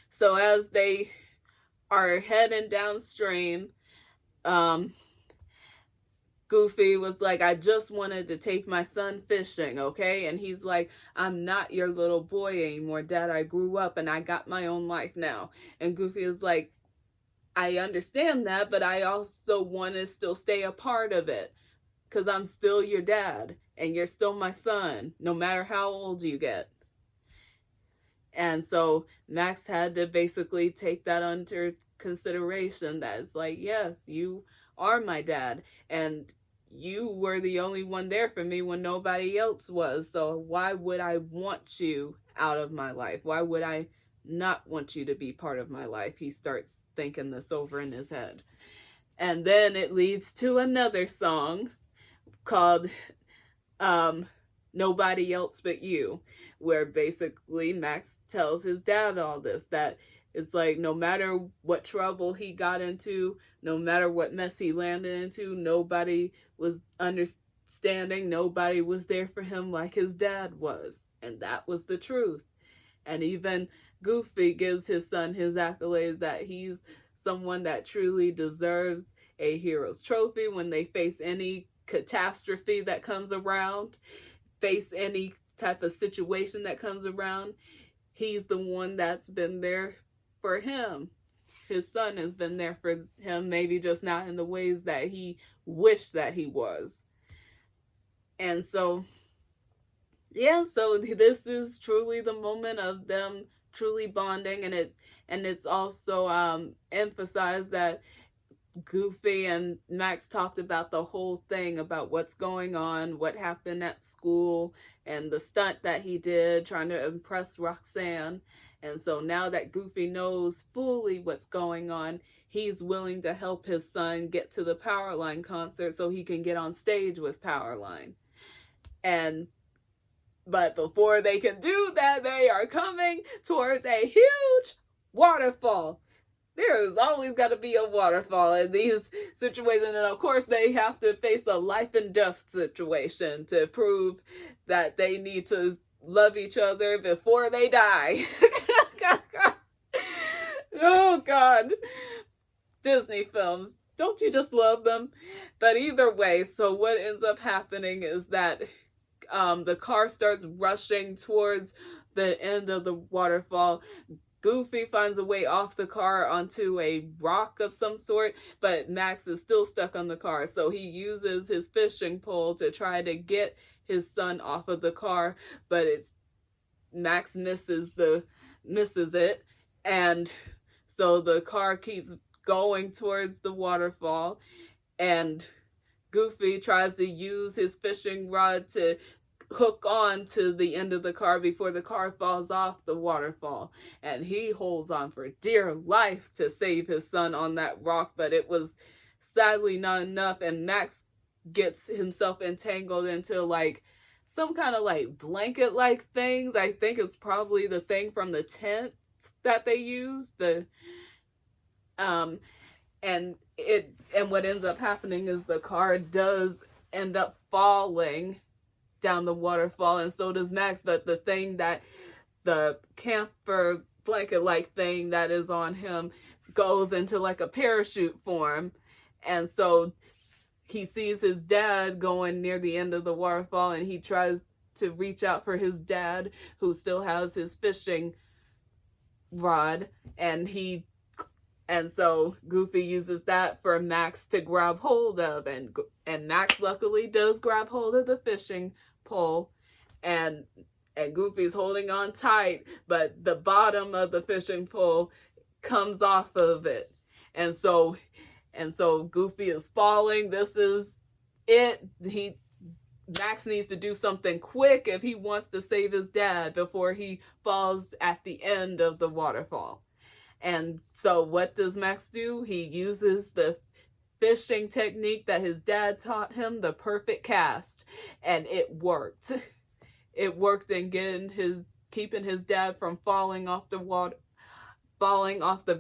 So as they are heading downstream, Goofy was like, I just wanted to take my son fishing, okay? And he's like, I'm not your little boy anymore, Dad. I grew up and I got my own life now. And Goofy is like, I understand that, but I also want to still stay a part of it, because I'm still your dad and you're still my son, no matter how old you get. And so Max had to basically take that under consideration, that it's like, yes, you are my dad, and you were the only one there for me when nobody else was. So why would I want you out of my life? Why would I not want you to be part of my life? He starts thinking this over in his head. And then it leads to another song called Nobody Else But You, where basically Max tells his dad all this, that it's like, no matter what trouble he got into, no matter what mess he landed into, nobody was understanding, nobody was there for him like his dad was. And that was the truth. And even Goofy gives his son his accolades, that he's someone that truly deserves a hero's trophy when they face any catastrophe that comes around, face any type of situation that comes around. He's the one that's been there for him. His son has been there for him, maybe just not in the ways that he wished that he was. And so, yeah, so this is truly the moment of them truly bonding, and it's also emphasized that Goofy and Max talked about the whole thing, about what's going on, what happened at school, and the stunt that he did trying to impress Roxanne. And so now that Goofy knows fully what's going on, he's willing to help his son get to the Powerline concert so he can get on stage with Powerline. But before they can do that, they are coming towards a huge waterfall. There's always got to be a waterfall in these situations. And of course, they have to face a life and death situation to prove that they need to love each other before they die. Oh, God. Disney films. Don't you just love them? But either way, so what ends up happening is that the car starts rushing towards the end of the waterfall. Goofy finds a way off the car onto a rock of some sort, but Max is still stuck on the car. So he uses his fishing pole to try to get his son off of the car, but Max misses it. And so the car keeps going towards the waterfall, and Goofy tries to use his fishing rod to hook on to the end of the car before the car falls off the waterfall. And he holds on for dear life to save his son on that rock, but it was sadly not enough. And Max gets himself entangled into like some kind of like blanket like things. I think it's probably the thing from the tent that they used. And what ends up happening is the car does end up falling down the waterfall, and so does Max. But the thing that the camper blanket like thing that is on him goes into like a parachute form, and so he sees his dad going near the end of the waterfall, and he tries to reach out for his dad, who still has his fishing rod, and so Goofy uses that for Max to grab hold of, and Max luckily does grab hold of the fishing pole, and Goofy's holding on tight, but the bottom of the fishing pole comes off of it, and so Goofy is falling. This is it. Max needs to do something quick if he wants to save his dad before he falls at the end of the waterfall. And so what does Max do? He uses the fishing technique that his dad taught him, the perfect cast, and it worked. It worked in keeping his dad from falling off the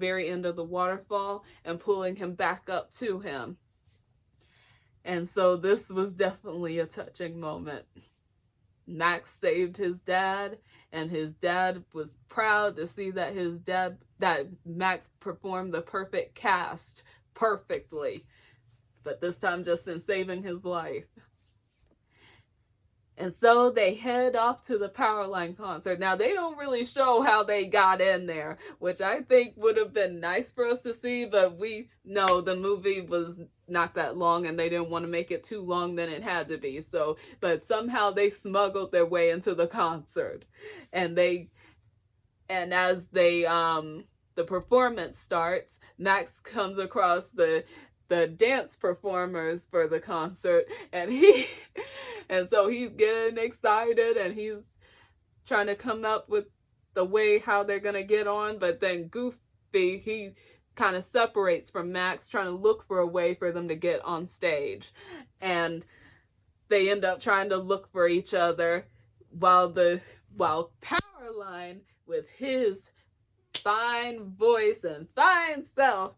very end of the waterfall and pulling him back up to him. And so this was definitely a touching moment. Max saved his dad, and his dad was proud to see that that Max performed the perfect cast perfectly, but this time just in saving his life. And so they head off to the Powerline concert. Now, they don't really show how they got in there, which I think would have been nice for us to see, but we know the movie was not that long and they didn't want to make it too long than it had to be. So, but somehow they smuggled their way into the concert. And as the performance starts, Max comes across the dance performers for the concert, and so he's getting excited and he's trying to come up with the way how they're gonna get on, but then Goofy, he kind of separates from Max, trying to look for a way for them to get on stage, and they end up trying to look for each other while Powerline, with his fine voice and fine self,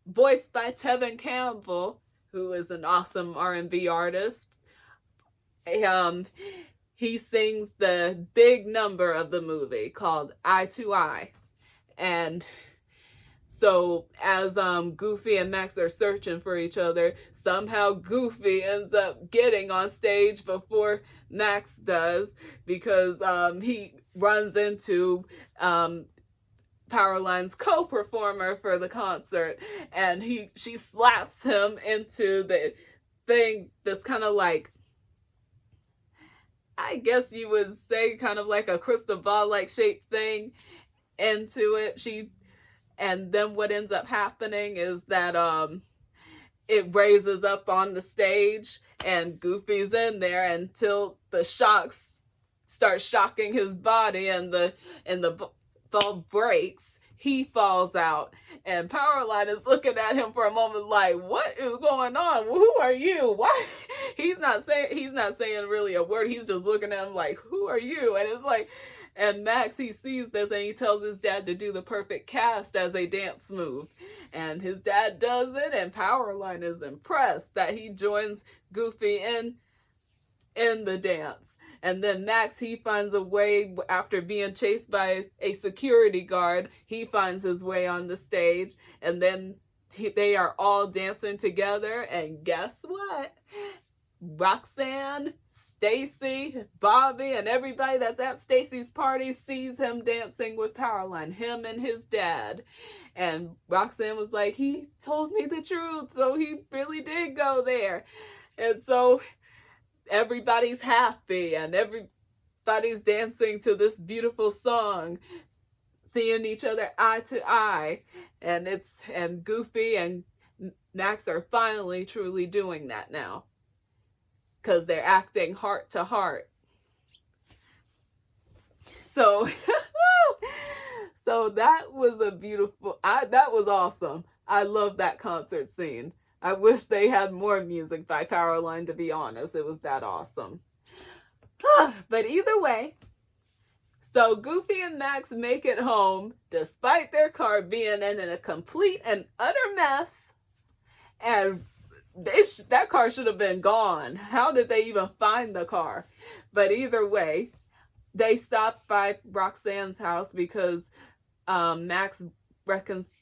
voiced by Tevin Campbell, who is an awesome R&B artist, he sings the big number of the movie called Eye to Eye. And so as Goofy and Max are searching for each other, somehow Goofy ends up getting on stage before Max does, because he runs into Powerline's co-performer for the concert, and she slaps him into the thing that's kind of like, I guess you would say, kind of like a crystal ball like shaped thing into it. And then what ends up happening is that it raises up on the stage, and Goofy's in there until the shocks start shocking his body, and the ball breaks. He falls out, and Powerline is looking at him for a moment like, what is going on? Who are you? Why? He's not saying really a word. He's just looking at him like, who are you? And it's like, and Max, he sees this and he tells his dad to do the perfect cast as a dance move, and his dad does it, and Powerline is impressed that he joins Goofy in the dance. And then Max, he finds a way, after being chased by a security guard, he finds his way on the stage, and then they are all dancing together, and guess what? Roxanne, Stacy, Bobby, and everybody that's at Stacy's party sees him dancing with Powerline, him and his dad. And Roxanne was like, he told me the truth, so he really did go there. And so everybody's happy, and everybody's dancing to this beautiful song, seeing each other eye to eye, and Goofy and Max are finally truly doing that now, because they're acting heart to heart. So that was that was awesome. I love that concert scene. I wish they had more music by Powerline, to be honest. It was that awesome. But either way, so Goofy and Max make it home despite their car being in a complete and utter mess. And that car should have been gone. How did they even find the car? But either way, they stopped by Roxanne's house because Max reckons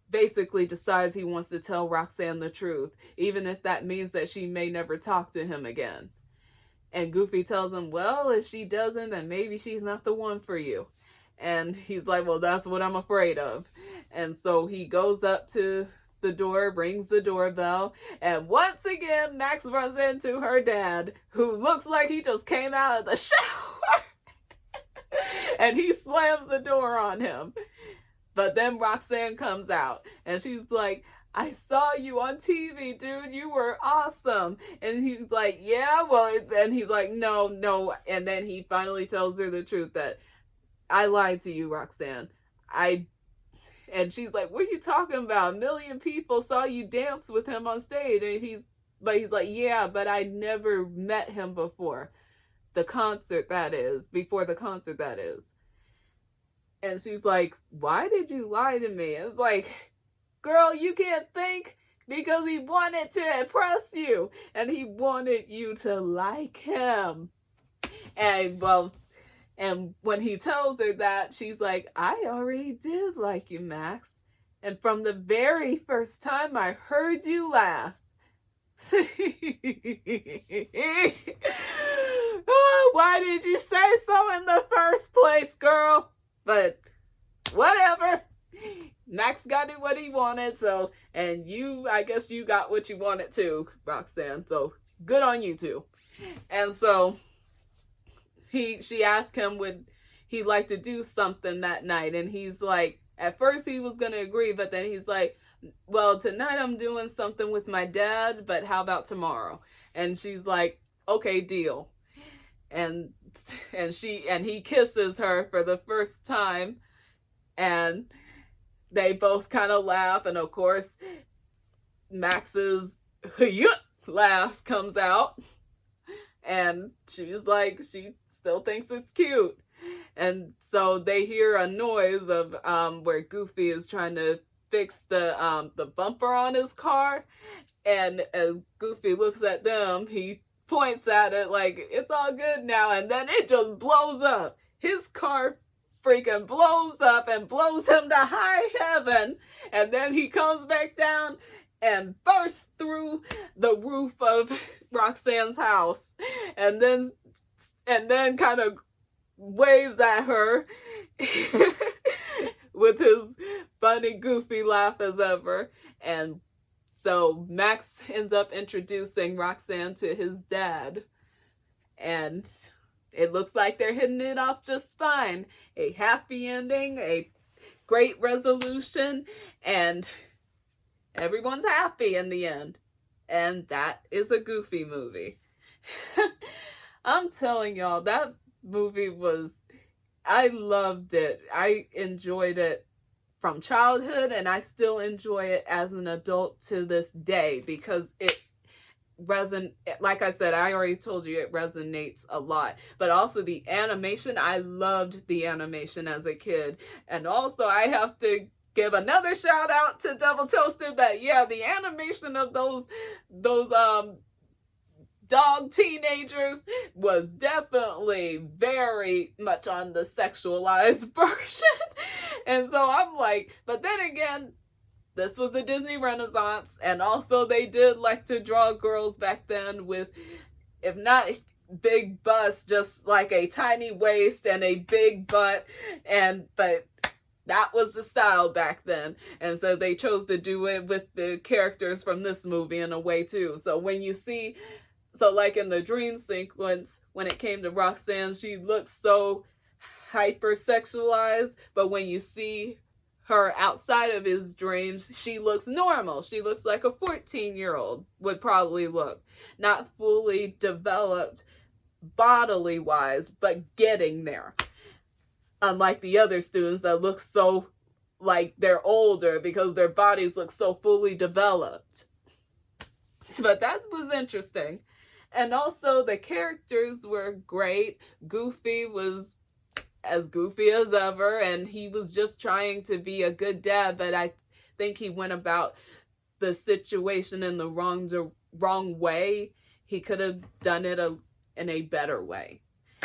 basically decides he wants to tell Roxanne the truth, even if that means that she may never talk to him again. And Goofy tells him, well, if she doesn't, then maybe she's not the one for you. And he's like, well, that's what I'm afraid of. And so he goes up to the door, rings the doorbell, and once again, Max runs into her dad, who looks like he just came out of the shower. And he slams the door on him. But then Roxanne comes out, and she's like, I saw you on TV, dude. You were awesome. And he's like, yeah, well, then he's like, no. And then he finally tells her the truth that I lied to you, Roxanne. And she's like, what are you talking about? 1 million people saw you dance with him on stage. And he's like, yeah, but I never met him before. The concert, that is. Before the concert, that is. And she's like, why did you lie to me? It's like, girl, you can't think, because he wanted to impress you. And he wanted you to like him. And when he tells her that, she's like, I already did like you, Max. And from the very first time I heard you laugh. Oh, why did you say so in the first place, girl? But whatever. Max got it what he wanted, so, and I guess you got what you wanted too, Roxanne. So good on you too. And so she asked him would he like to do something that night, and he's like, at first he was gonna agree, but then he's like, well, tonight I'm doing something with my dad, but how about tomorrow? And she's like, okay, deal. And he kisses her for the first time, and they both kind of laugh, and of course Max's laugh comes out, and she's like, she still thinks it's cute. And so they hear a noise of where Goofy is trying to fix the bumper on his car, and as Goofy looks at them, he points at it like, it's all good now, and then it just blows up. His car freaking blows up and blows him to high heaven, and then he comes back down and bursts through the roof of Roxanne's house, and then kind of waves at her with his funny, goofy laugh as ever. And so Max ends up introducing Roxanne to his dad, and it looks like they're hitting it off just fine. A happy ending, a great resolution, and everyone's happy in the end. And that is a Goofy movie. I'm telling y'all, that movie I loved it. I enjoyed it from childhood, and I still enjoy it as an adult to this day, because it like I said, I already told you, it resonates a lot. But also the animation, I loved the animation as a kid. And also I have to give another shout out to Double Toasted, that the animation of those dog teenagers was definitely very much on the sexualized version. And so I'm like, but then again, this was the Disney Renaissance, and also they did like to draw girls back then with, if not big busts, just like a tiny waist and a big butt, but that was the style back then. And so they chose to do it with the characters from this movie in a way too. So when you see, like in the dream sequence, when it came to Roxanne, she looks so hypersexualized, but when you see her outside of his dreams, she looks normal. She looks like a 14-year-old would probably look. Not fully developed bodily wise, but getting there. Unlike the other students that look so like they're older because their bodies look so fully developed. But that was interesting. And also the characters were great. Goofy was as goofy as ever, and he was just trying to be a good dad, but I think he went about the situation in the wrong way, he could have done it in a better way.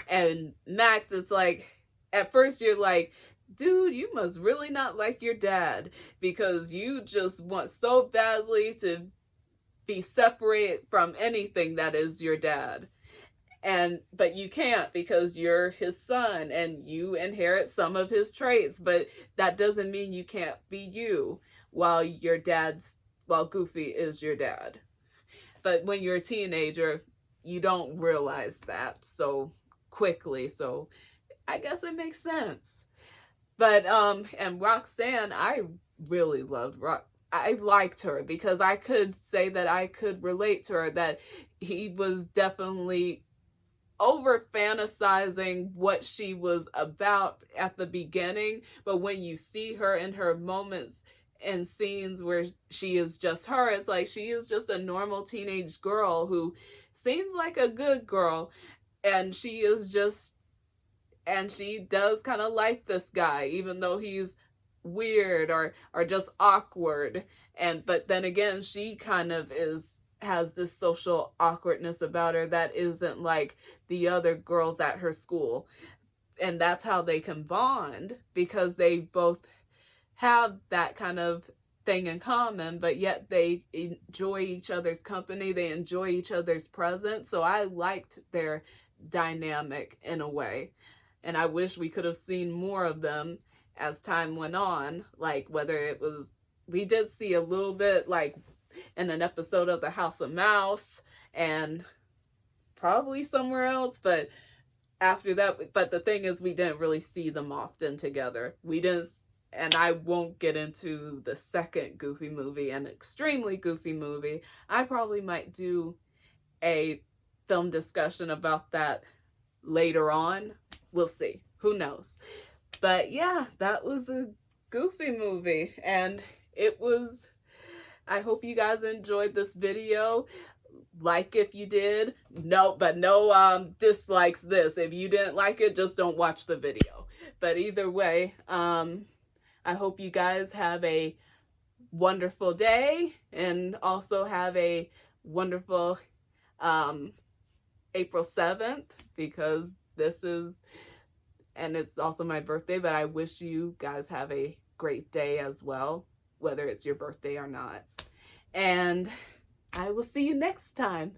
And Max, it's like, at first you're like, dude, you must really not like your dad, because you just want so badly to be separated from anything that is your dad. But you can't, because you're his son and you inherit some of his traits, but that doesn't mean you can't be you while Goofy is your dad. But when you're a teenager, you don't realize that so quickly, so I guess it makes sense. But and Roxanne, I really loved I liked her because I could say that I could relate to her, that he was definitely over fantasizing what she was about at the beginning, but when you see her in her moments and scenes where she is just her, it's like she is just a normal teenage girl who seems like a good girl, and she does kind of like this guy, even though he's weird or just awkward. But then again, she kind of has this social awkwardness about her that isn't like the other girls at her school. And that's how they can bond, because they both have that kind of thing in common, but yet they enjoy each other's company, they enjoy each other's presence. So I liked their dynamic in a way. And I wish we could have seen more of them as time went on. Like, whether it was, we did see a little bit, like in an episode of The House of Mouse and probably somewhere else, but after that, but the thing is, we didn't really see them often together. We didn't, and I won't get into the second Goofy movie, an extremely goofy movie. I probably might do a film discussion about that later on. We'll see. Who knows? But yeah, that was a Goofy movie, and it was, I hope you guys enjoyed this video. Like if you did. No dislikes this. If you didn't like it, just don't watch the video. But either way, I hope you guys have a wonderful day, and also have a wonderful April 7th, because this is, and it's also my birthday, but I wish you guys have a great day as well, whether it's your birthday or not. And I will see you next time.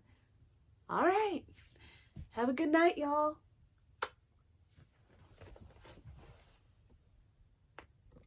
All right. Have a good night, y'all.